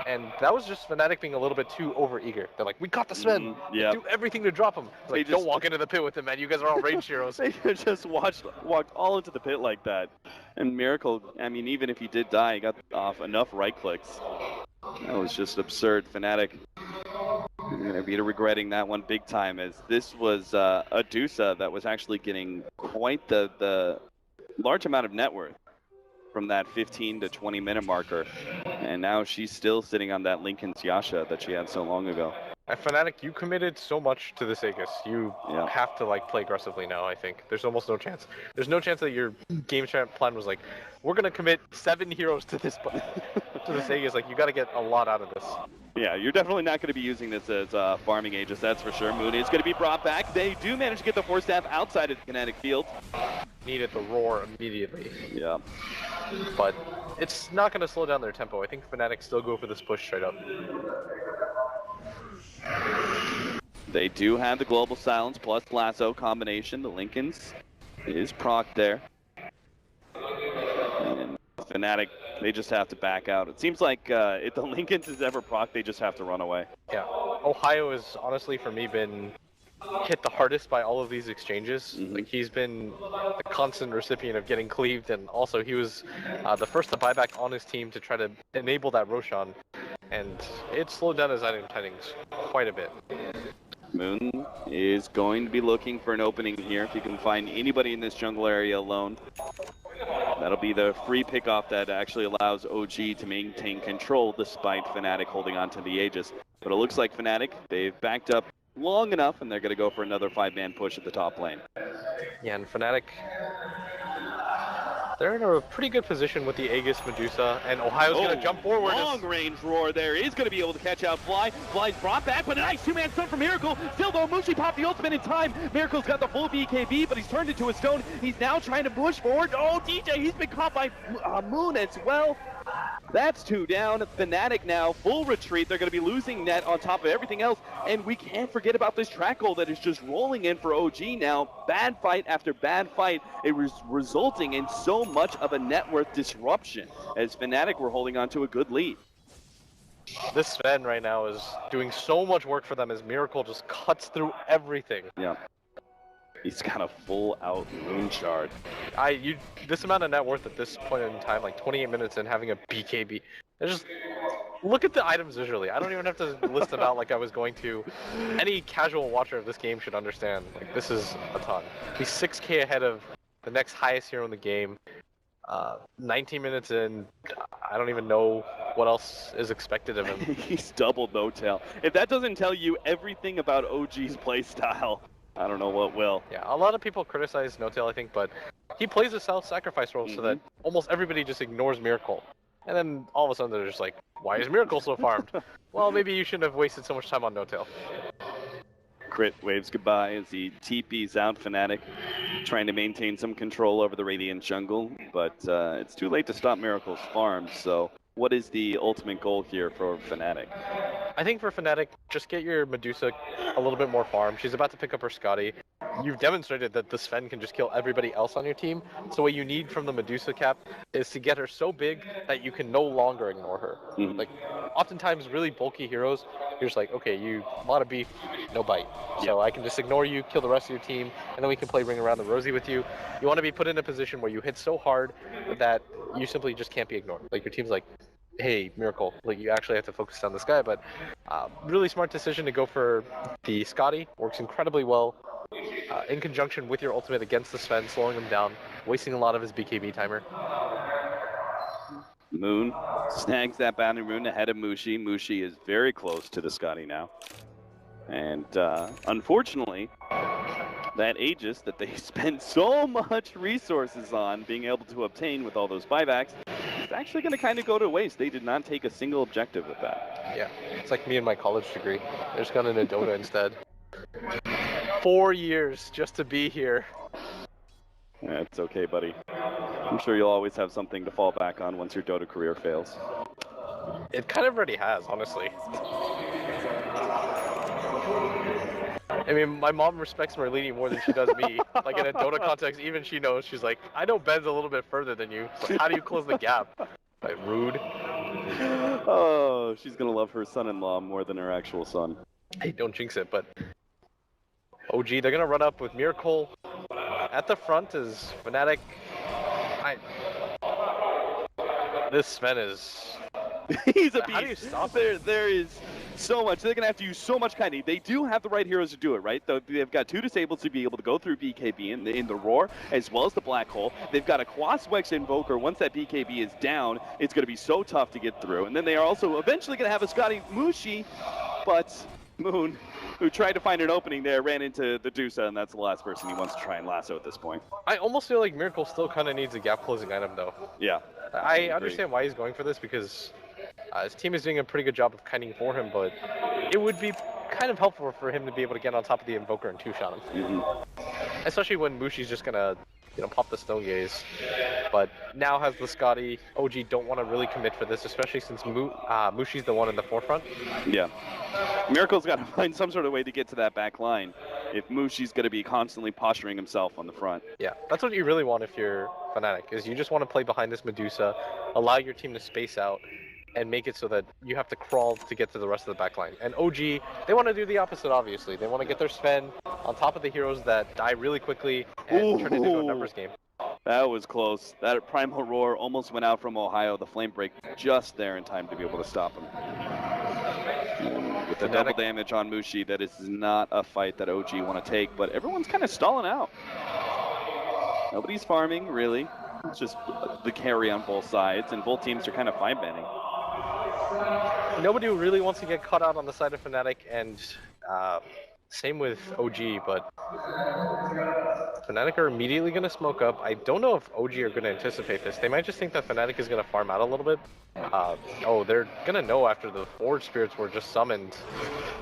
and that was just Fnatic being a little bit too over-eager. They're like, we got the Sven, do everything to drop him. It's like, don't walk into the pit with him, man, you guys are all range heroes. They just walked all into the pit like that. And Miracle, I mean, even if he did die, he got off enough right clicks. That was just absurd. Fnatic going to be regretting that one big time, as this was a Dusa that was actually getting quite the large amount of net worth from that 15 to 20 minute marker, and now she's still sitting on that Lincoln's Yasha that she had so long ago. At Fnatic, you committed so much to this Aegis. You have to like play aggressively now, I think. There's almost no chance. There's no chance that your game plan was like, we're going to commit 7 heroes to this to this Aegis. Like, you got to get a lot out of this. Yeah, you're definitely not going to be using this as farming Aegis, that's for sure. Moon is going to be brought back. They do manage to get the 4-staff outside of the kinetic field. Needed the roar immediately. Yeah. But it's not going to slow down their tempo. I think Fnatic still go for this push straight up. They do have the Global Silence plus Lasso combination. The Lincolns is proc there. And Fnatic, they just have to back out. It seems like if the Lincolns is ever proc, they just have to run away. Yeah. Ohio has honestly, for me, been hit the hardest by all of these exchanges. Like, he's been the constant recipient of getting cleaved, and also he was the first to buy back on his team to try to enable that Roshan. And it slowed down his item tidings quite a bit. Moon is going to be looking for an opening here. If you can find anybody in this jungle area alone, that'll be the free pickoff that actually allows OG to maintain control despite Fnatic holding on to the Aegis. But it looks like Fnatic, they've backed up long enough, and they're going to go for another 5-man push at the top lane. Yeah, and Fnatic, they're in a pretty good position with the Aegis Medusa, and Ohio's going to jump forward. Long-range roar there. He's going to be able to catch out Fly. Fly's brought back, but a nice 2-man stun from Miracle. Still though, Mushi popped the ultimate in time. Miracle's got the full BKB, but he's turned into a stone. He's now trying to push forward. Oh, DJ, he's been caught by Moon as well. That's 2 down. Fnatic now, full retreat. They're going to be losing net on top of everything else. And we can't forget about this track goal that is just rolling in for OG now. Bad fight after bad fight. It was resulting in so much of a net worth disruption, as Fnatic were holding on to a good lead. This Sven right now is doing so much work for them as Miracle just cuts through everything. Yeah. He's got a full-out Moon Shard. This amount of net worth at this point in time, like 28 minutes in, having a BKB. Just look at the items visually. I don't even have to list them out like I was going to. Any casual watcher of this game should understand. Like, this is a ton. He's 6k ahead of the next highest hero in the game. 19 minutes in, I don't even know what else is expected of him. He's doubled no-tail. If that doesn't tell you everything about OG's playstyle, I don't know what will. Yeah, a lot of people criticize No-Tail, I think, but he plays a self-sacrifice role so that almost everybody just ignores Miracle. And then all of a sudden they're just like, why is Miracle so farmed? Well, maybe you shouldn't have wasted so much time on No-Tail. Crit waves goodbye as he TPs out Fnatic, trying to maintain some control over the Radiant jungle, but it's too late to stop Miracle's farm, so what is the ultimate goal here for Fnatic? I think for Fnatic, just get your Medusa a little bit more farm. She's about to pick up her Scotty. You've demonstrated that the Sven can just kill everybody else on your team, so what you need from the Medusa cap is to get her so big that you can no longer ignore her. Like, oftentimes really bulky heroes, you're just like, okay, you a lot of beef, no bite. So I can just ignore you, kill the rest of your team, and then we can play Ring Around the Rosie with you. You want to be put in a position where you hit so hard that you simply just can't be ignored. Like, your team's like, hey, Miracle, like, you actually have to focus on this guy, but really smart decision to go for the Scotty. Works incredibly well in conjunction with your ultimate against the Sven, slowing him down, wasting a lot of his BKB timer. Moon snags that boundary rune ahead of Mushi. Mushi is very close to the Scotty now. And unfortunately, that Aegis that they spent so much resources on being able to obtain with all those buybacks is actually going to kind of go to waste. They did not take a single objective with that. Yeah, it's like me and my college degree. I just got into Dota instead. 4 years just to be here. That's okay, buddy. I'm sure you'll always have something to fall back on once your Dota career fails. It kind of already has, honestly. I mean, my mom respects Merlini more than she does me. Like, in a Dota context, even she knows. She's like, I know Ben's a little bit further than you, so how do you close the gap? Like, rude. Oh, she's gonna love her son-in-law more than her actual son. Hey, don't jinx it, but OG, they're gonna run up with Miracle. At the front is Fnatic. This Sven is... He's a beast. How do you stop there is so much. They're going to have to use so much kiting. They do have the right heroes to do it, right? They've got 2 disabled to be able to go through BKB in the Roar, as well as the Black Hole. They've got a Quaswex Invoker. Once that BKB is down, it's going to be so tough to get through. And then they are also eventually going to have a Scotty Mushi, but Moon, who tried to find an opening there, ran into the Dusa, and that's the last person he wants to try and lasso at this point. I almost feel like Miracle still kind of needs a gap-closing item, though. Yeah. I understand why he's going for this, because his team is doing a pretty good job of kiting for him, but it would be kind of helpful for him to be able to get on top of the Invoker and two-shot him. Especially when Mushi's just gonna, pop the Stone Gaze. But now has the Scotty. OG don't want to really commit for this, especially since Mushi's the one in the forefront. Yeah. Miracle's got to find some sort of way to get to that back line if Mushi's going to be constantly posturing himself on the front. Yeah, that's what you really want if you're Fnatic, is you just want to play behind this Medusa, allow your team to space out, and make it so that you have to crawl to get to the rest of the backline. And OG, they want to do the opposite, obviously. They want to get their Sven on top of the heroes that die really quickly and turn it into a numbers game. That was close. That Primal Roar almost went out from Ohio. The Flame Break just there in time to be able to stop him. With the double damage on Mushi, that is not a fight that OG want to take, but everyone's kind of stalling out. Nobody's farming, really. It's just the carry on both sides, and both teams are kind of 5-banning. Nobody really wants to get caught out on the side of Fnatic, and same with OG, but Fnatic are immediately going to smoke up. I don't know if OG are going to anticipate this. They might just think that Fnatic is going to farm out a little bit. They're going to know after the Forge Spirits were just summoned.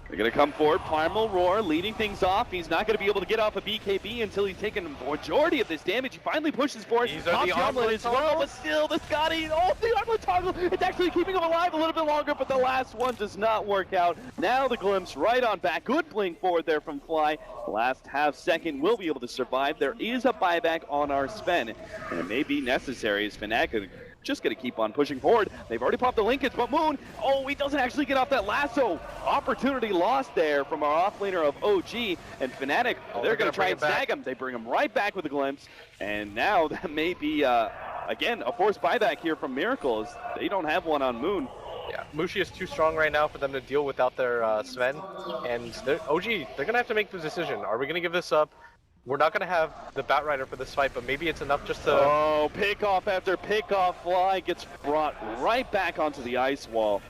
They're going to come forward. Primal Roar leading things off. He's not going to be able to get off a BKB until he's taken the majority of this damage. He finally pushes forward. These are the armlet as well, but still the Scotty. Oh, the armlet toggle. It's actually keeping him alive a little bit longer, but the last one does not work out. Now the glimpse right on back. Good blink forward there from Fly. Last half second will be able to survive. There is a buyback on our Sven, and it may be necessary as Fnatic just going to keep on pushing forward. They've already popped the linkage, but Moon, oh, he doesn't actually get off that lasso. Opportunity lost there from our offlaner of OG, and Fnatic, they're going to try and snag him. They bring him right back with a glimpse, and now that may be, again, a forced buyback here from Miracles. They don't have one on Moon. Yeah, Mushi is too strong right now for them to deal without their Sven, and OG, they're going to have to make the decision. Are we going to give this up? We're not going to have the Batrider for this fight, but maybe it's enough just to... Oh, pickoff after pickoff fly gets brought right back onto the ice wall.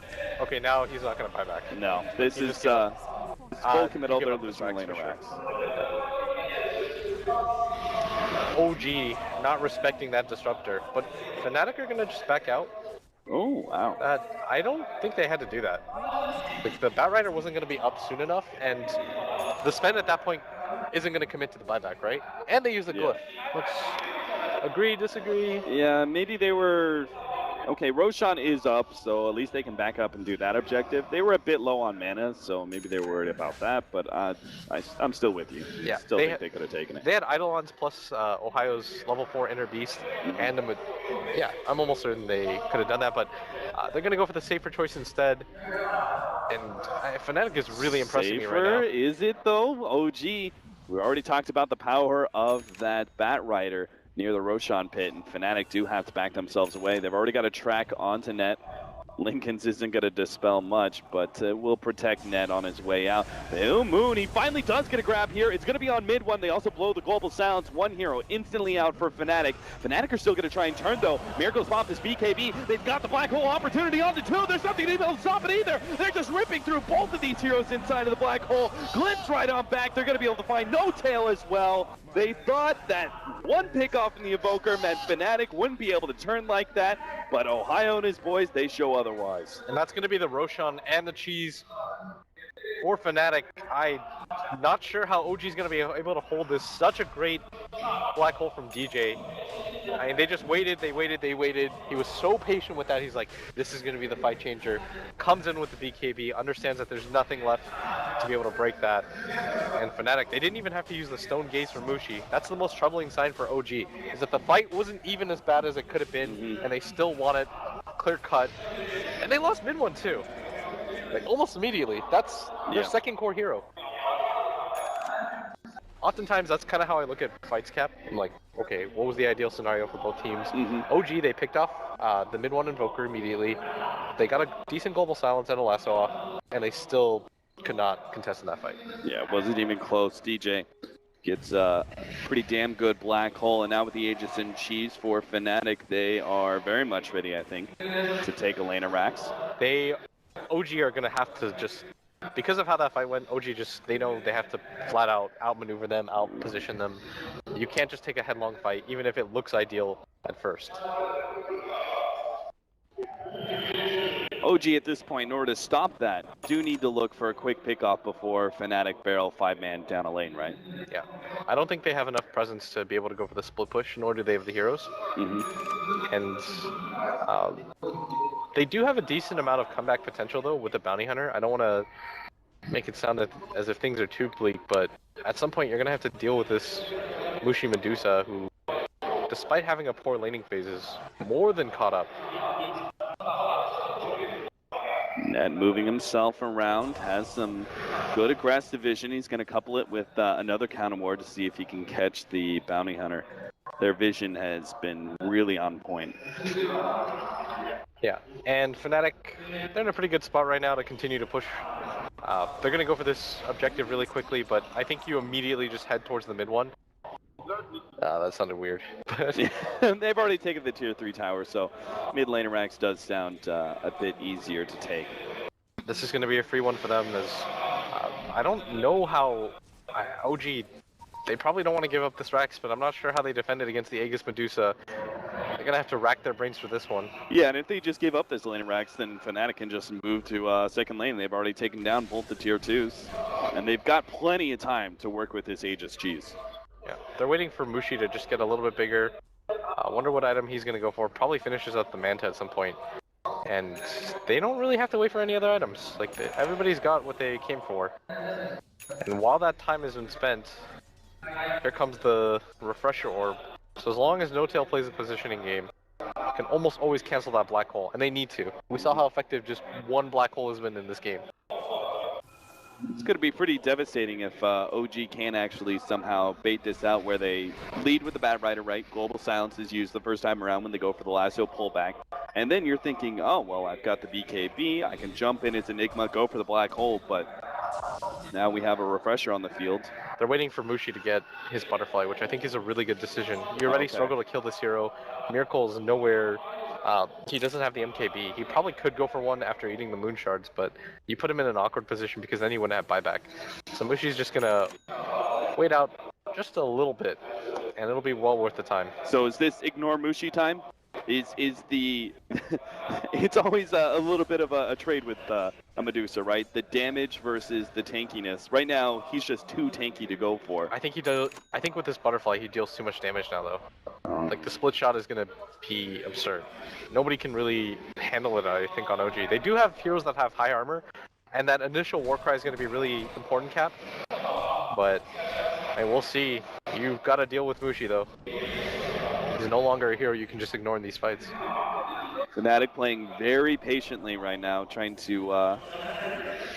Okay, now he's not going to buy back. No, this is full committal. They're losing lane racks. OG not respecting that disruptor, but Fnatic are going to just back out. Oh, wow. I don't think they had to do that. Like, the Batrider wasn't going to be up soon enough, and the Sven at that point isn't going to commit to the buyback, right? And they use the glyph. Which, agree, disagree? Yeah, maybe they were... Okay, Roshan is up, so at least they can back up and do that objective. They were a bit low on mana, so maybe they were worried about that, but I'm still with you. Yeah, still think they could have taken it. They had Eidolons plus Ohio's level 4 Inner Beast, and yeah, I'm almost certain they could have done that, but they're going to go for the safer choice instead. And Fnatic is really impressing me right now. Is it though? OG, we already talked about the power of that Batrider near the Roshan pit, and Fnatic do have to back themselves away. They've already got a track onto net. Lincoln's isn't going to dispel much, but will protect Net on his way out. Oh, Moon, he finally does get a grab here. It's going to be on mid one. They also blow the global silence. One hero instantly out for Fnatic. Fnatic are still going to try and turn, though. Miracles pop this BKB. They've got the black hole opportunity on the two. There's nothing to be able to stop it either. They're just ripping through both of these heroes inside of the black hole. Glimpse right on back. They're going to be able to find no tail as well. They thought that one pickoff in the Evoker meant Fnatic wouldn't be able to turn like that, but Ohio and his boys, they show otherwise. And that's going to be the Roshan and the Cheese for Fnatic. I'm not sure how OG is going to be able to hold this. Such a great black hole from DJ. I mean, they just waited, they waited. He was so patient with that. He's like, this is going to be the fight changer. Comes in with the BKB, understands that there's nothing left to be able to break that. And Fnatic, they didn't even have to use the Stone Gaze from Mushi. That's the most troubling sign for OG, is that the fight wasn't even as bad as it could have been, and they still won it clear cut. And they lost mid one too. Like, almost immediately. That's their second core hero. Oftentimes, that's kind of how I look at fights, Cap. I'm like, okay, what was the ideal scenario for both teams? OG, they picked off the mid one Invoker immediately. They got a decent global silence and a lasso off, and they still could not contest in that fight. Yeah, it wasn't even close. DJ gets a pretty damn good black hole, and now with the Aegis and Cheese for Fnatic, they are very much ready, I think, to take a lane of Rax. OG are going to have to just, because of how that fight went, OG just, they know they have to flat out outmaneuver them, outposition them. You can't just take a headlong fight, even if it looks ideal at first. OG at this point, in order to stop that, do need to look for a quick pickoff before Fnatic barrel 5-man down a lane, right? Yeah. I don't think they have enough presence to be able to go for the split push, nor do they have the heroes. And they do have a decent amount of comeback potential, though, with the Bounty Hunter. I don't want to make it sound as if things are too bleak, but at some point you're going to have to deal with this Mushi Medusa, who, despite having a poor laning phase, is more than caught up. Net moving himself around, has some good aggressive vision. He's going to couple it with another counter ward to see if he can catch the Bounty Hunter. Their vision has been really on point. Yeah, and Fnatic, they're in a pretty good spot right now to continue to push. They're going to go for this objective really quickly, but I think you immediately just head towards the mid one. That sounded weird. They've already taken the tier 3 tower, so mid lane Rax does sound a bit easier to take. This is going to be a free one for them. I don't know how OG, they probably don't want to give up this Rax, but I'm not sure how they defend it against the Aegis Medusa. They're going to have to rack their brains for this one. Yeah, and if they just give up this lane Rax, then Fnatic can just move to second lane. They've already taken down both the tier 2s, and they've got plenty of time to work with this Aegis cheese. Yeah, they're waiting for Mushi to just get a little bit bigger. I wonder what item he's going to go for. Probably finishes up the Manta at some point. And they don't really have to wait for any other items. Like, everybody's got what they came for. And while that time has been spent, here comes the Refresher Orb. So as long as No Tail plays the positioning game, can almost always cancel that black hole, and they need to. We saw how effective just one black hole has been in this game. It's going to be pretty devastating if OG can actually somehow bait this out where they lead with the Bat Rider, right? Global Silence is used the first time around when they go for the lasso pullback. And then you're thinking, oh, well, I've got the BKB. I can jump in as Enigma, go for the black hole. But now we have a refresher on the field. They're waiting for Mushi to get his butterfly, which I think is a really good decision. You already struggle to kill this hero. Miracle is nowhere. He doesn't have the MKB. He probably could go for one after eating the moon shards, but you put him in an awkward position because then he wouldn't have buyback. So Mushi's just gonna wait out just a little bit, and it'll be well worth the time. So is this ignore Mushi time? Is the it's always a little bit of a trade with a Medusa, right? The damage versus the tankiness. Right now, he's just too tanky to go for. I think he does. I think with this butterfly, he deals too much damage now, though. Like the split shot is gonna be absurd. Nobody can really handle it, I think, on OG. They do have heroes that have high armor, and that initial war cry is gonna be really important, Cap. But and we'll see. You've got to deal with Mushi, though. He's no longer a hero you can just ignore in these fights. Fnatic playing very patiently right now, trying to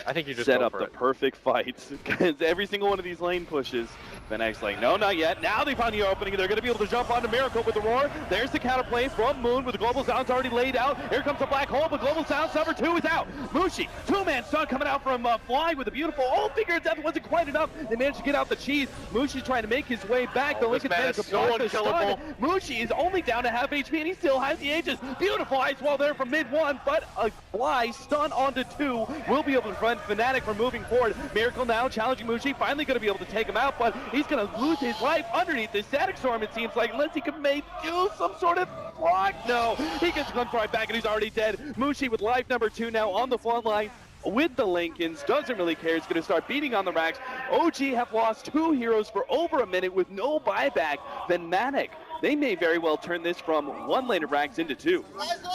I think you just set go up for the it. perfect fights. Because every single one of these lane pushes, Fnatic's like, no, not yet. Now they found the opening. They're going to be able to jump onto Miracle with the roar. There's the counterplay from Moon with the Global Sounds already laid out. Here comes the black hole, but Global Sounds number 2 is out. Mushi, two-man stun coming out from Fly with a beautiful figure death. Wasn't quite enough. They managed to get out the cheese. Mushi's trying to make his way back. The Lincoln managed to block the stun. Mushi is only down to half HP, and he still has the Aegis. Beautiful ice wall there from mid-1, but a Fly stun onto 2 will be able to prevent Fnatic from moving forward. Miracle now challenging Mushi, finally going to be able to take him out, but he's going to lose his life underneath this static storm, it seems like, unless he can do some sort of block. No, he gets comes right back, and he's already dead. Mushi with life number 2 now on the front line with the Lincolns, doesn't really care. He's going to start beating on the racks. OG have lost 2 heroes for over a minute with no buyback. Fnatic, they may very well turn this from 1 lane of racks into 2.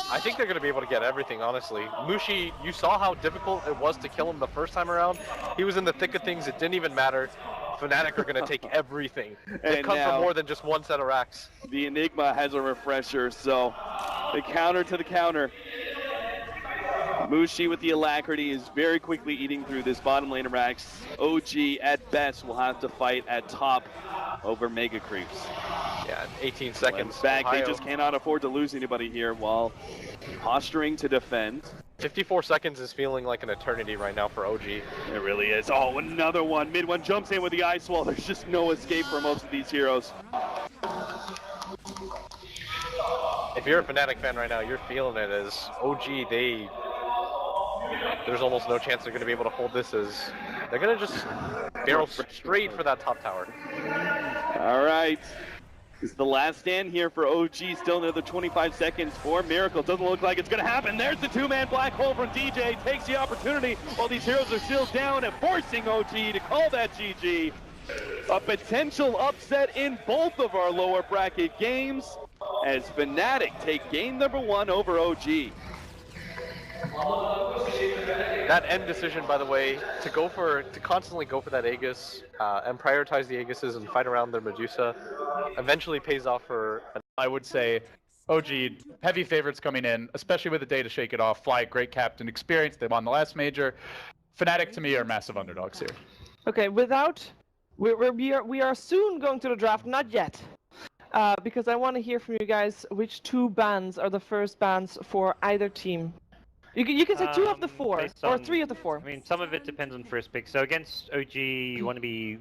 I think they're going to be able to get everything, honestly. Mushi, you saw how difficult it was to kill him the first time around. He was in the thick of things. It didn't even matter. Fnatic are going to take everything. They come from more than just 1 set of racks. The Enigma has a refresher, so the counter to the counter. Mushi with the alacrity is very quickly eating through this bottom lane of racks. OG at best will have to fight at top over Mega Creeps. Yeah, 18 seconds. Back, Ohio. they just cannot afford to lose anybody here while posturing to defend. 54 seconds is feeling like an eternity right now for OG. It really is. Oh, another one. Mid one jumps in with the ice wall. There's just no escape for most of these heroes. If you're a Fnatic fan right now, you're feeling it as OG, there's almost no chance they're going to be able to hold this as they're going to just barrel straight for that top tower. All right. This is the last stand here for OG. Still another 25 seconds for Miracle. Doesn't look like it's going to happen. There's the 2-man black hole from DJ. Takes the opportunity while these heroes are still down and forcing OG to call that GG. A potential upset in both of our lower bracket games as Fnatic take game number 1 over OG. That end decision, by the way, to constantly go for that Aegis and prioritize the Aegises and fight around their Medusa, eventually pays off for. I would say OG, heavy favorites coming in, especially with the day to shake it off. Fly, great captain experience. They won the last major. Fnatic, to me, are massive underdogs here. Okay, we are soon going to the draft, not yet. Because I want to hear from you guys which 2 bans are the first bans for either team. You can say 2 of the 4, or 3 of the 4. I mean, some of it depends on first pick. So against OG, you want to be,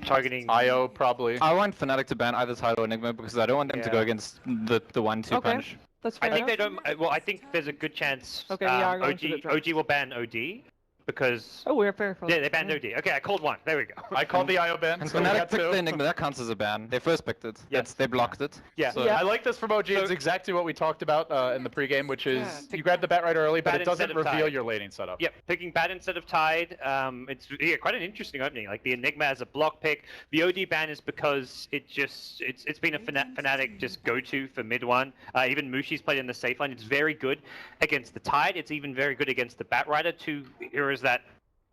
targeting... IO, probably. I want Fnatic to ban either Tide or Enigma because I don't want them to go against the 1-2 punch. That's fair I think enough. they don't... Well, I think there's a good chance Okay, we are going to the draft. OG will ban OD. Because... Oh, we're very close. Yeah, they banned OD. Okay, I called 1. There we go. I called the IO ban. And So we Fnatic got picked 2. the Enigma, that counts as a ban. They first picked it. Yeah. They blocked it. Yeah. So Yeah. I like this from OG. It's exactly what we talked about in the pregame, which is you grab the bat right early, but Bat it doesn't instead of reveal Tide. your laning setup. Yep, picking Bat instead of Tide. It's quite an interesting opening. Like the Enigma as a block pick. The OD ban is because it's been a Fnatic just go-to for mid 1. Even Mushi's played in the safe line. It's very good against the Tide. It's even very good against the Bat Rider. 2 heroes that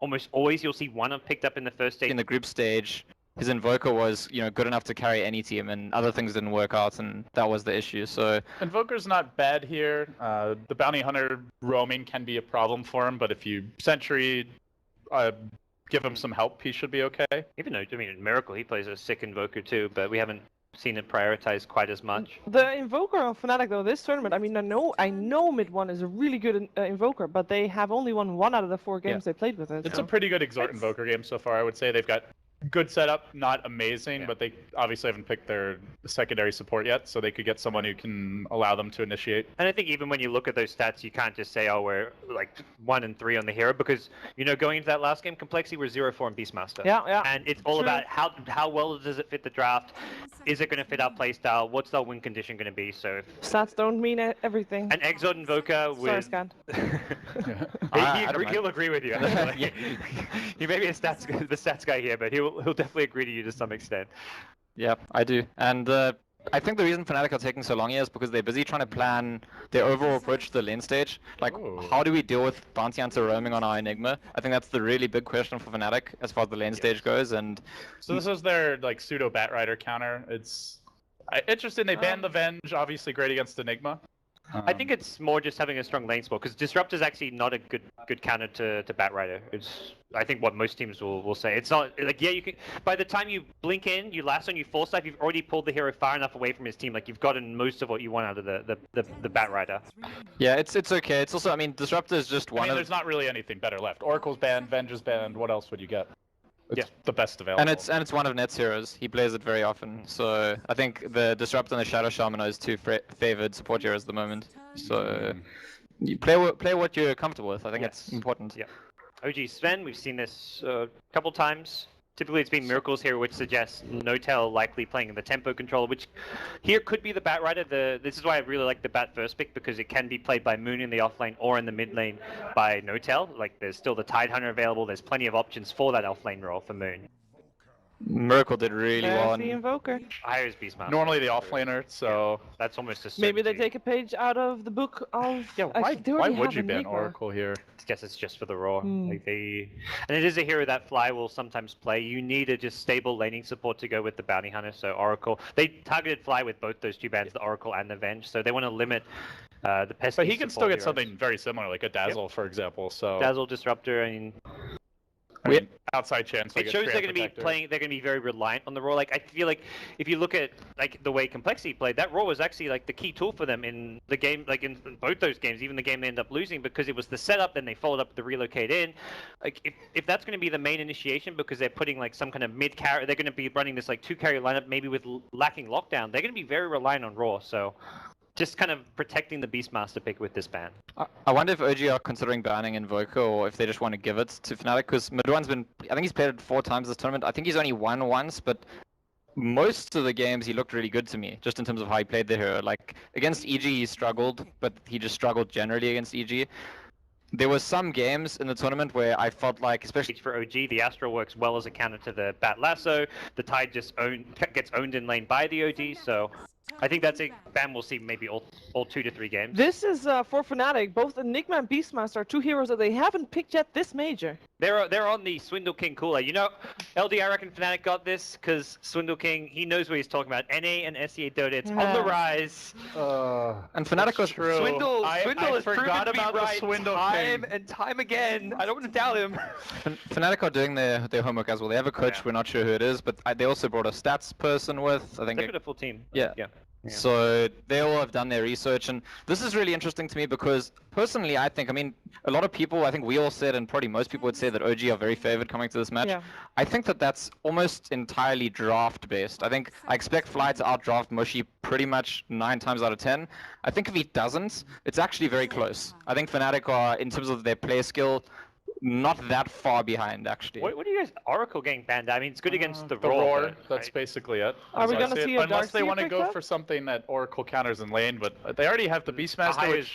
almost always you'll see one of picked up in the first stage. in the group stage, his Invoker was, good enough to carry any team, and other things didn't work out, and that was the issue. So Invoker's not bad here. The Bounty Hunter roaming can be a problem for him, but if you Sentry, give him some help, he should be okay. Even though, Miracle, he plays a sick Invoker too, but we haven't seen it prioritized quite as much. The Invoker of Fnatic, though, this tournament, I mean, I know mid-1 is a really good Invoker, but they have only won 1 out of the 4 games they played with it. It's a pretty good Exhort Invoker game so far, I would say. They've got good setup, not amazing, but they obviously haven't picked their secondary support yet, so they could get someone who can allow them to initiate. And I think even when you look at those stats, you can't just say, oh, we're like 1 and 3 on the hero, because, going into that last game, Complexity were 0-4 in Beastmaster. Yeah. And it's all about how well does it fit the draft? Is it going to fit our playstyle? What's our win condition going to be? So stats don't mean everything. An Exort Invoker with... Sorry, Scand. He'll agree with you. He may be the stats guy here, but he'll definitely agree to you to some extent. Yeah, I do. And I think the reason Fnatic are taking so long here is because they're busy trying to plan their overall approach to the lane stage. Like, how do we deal with Bounty Hunter roaming on our Enigma? I think that's the really big question for Fnatic as far as the lane stage goes. And so this is their pseudo Batrider counter. It's interesting. They banned the Venge, obviously great against Enigma. I think it's more just having a strong lane support, because Disrupt is actually not a good counter to Batrider. It's, I think, what most teams will say. It's not like, you can. By the time you blink in, you last on, you force dive, you've already pulled the hero far enough away from his team. Like, you've gotten most of what you want out of the Batrider. Yeah, it's okay. It's also, Disrupt is just one. There's not really anything better left. Oracle's banned, Venge is banned. What else would you get? It's the best available. And it's one of Net's heroes. He plays it very often. So I think the Disrupt and the Shadow Shaman are his 2 favored support heroes at the moment. So you play what you're comfortable with. I think it's important. Yeah. OG Sven, we've seen this a couple times. Typically, it's been Miracles here, which suggests Notel likely playing the tempo controller, which here could be the Batrider. This is why I really like the Bat first pick, because it can be played by Moon in the offlane or in the mid lane by Notel. Like, there's still the Tide Hunter available. There's plenty of options for that offlane role for Moon. Miracle did really well. The Invoker. I was Beastmaster. Normally the offlaner, so that's almost a certainty. Maybe they take a page out of the book of. Yeah, why would you ban Oracle here? I guess it's just for the raw. And it is a hero that Fly will sometimes play. You need a just stable laning support to go with the Bounty Hunter. So Oracle, they targeted Fly with both those 2 bans, the Oracle and the Venge. So they want to limit the pesky. But he can still get heroes. something very similar, like a Dazzle, for example. So Dazzle, Disruptor, I mean, outside chance. It shows they're going to be playing. They're going to be very reliant on the raw. Like, I feel like if you look at the way Complexity played, that raw was actually the key tool for them in the game. Like in both those games, even the game they ended up losing, because it was the setup. Then they followed up with the relocate in. Like, if that's going to be the main initiation, because they're putting some kind of mid carry, they're going to be running this 2 carry lineup, maybe with lacking lockdown. They're going to be very reliant on raw. So. Just kind of protecting the Beastmaster pick with this ban. I wonder if OG are considering banning Invoker, or if they just want to give it to Fnatic, because Mid1's been, I think he's played it 4 times this tournament. I think he's only won once, but most of the games he looked really good to me, just in terms of how he played the hero. Like, against EG he struggled, but he just struggled generally against EG. There was some games in the tournament where I felt like, especially for OG, the Astro works well as a counter to the Bat Lasso. The Tide just gets owned in lane by the OG, so I think that's a ban we'll see maybe all 2 to 3 games. This is for Fnatic. Both Enigma and Beastmaster are 2 heroes that they haven't picked yet this major. They're on the Swindle King cooler. LD, I reckon Fnatic got this because Swindle King, he knows what he's talking about. NA and SEA Dota, it's on the rise. And Fnatic was true. Swindle I has forgot proven to be about right the Swindle time King. and time again. I don't want to doubt him. Fnatic are doing their homework as well. They have a coach, we're not sure who it is, but they also brought a stats person with. I think They've got a full team. Yeah. So they all have done their research, and this is really interesting to me because personally I think, a lot of people, I think we all said, and probably most people would say that OG are very favored coming to this match. Yeah. I think that that's almost entirely draft based. I expect Fly to outdraft Mushy pretty much 9 times out of 10. I think if he doesn't, it's actually very close. I think Fnatic are, in terms of their play skill, not that far behind, actually. What do you guys, Oracle getting banned? It's good against the Roar. That's basically it. Are we going to see a unless they want to pick go up? for something that Oracle counters in lane, but they already have the Beastmaster, which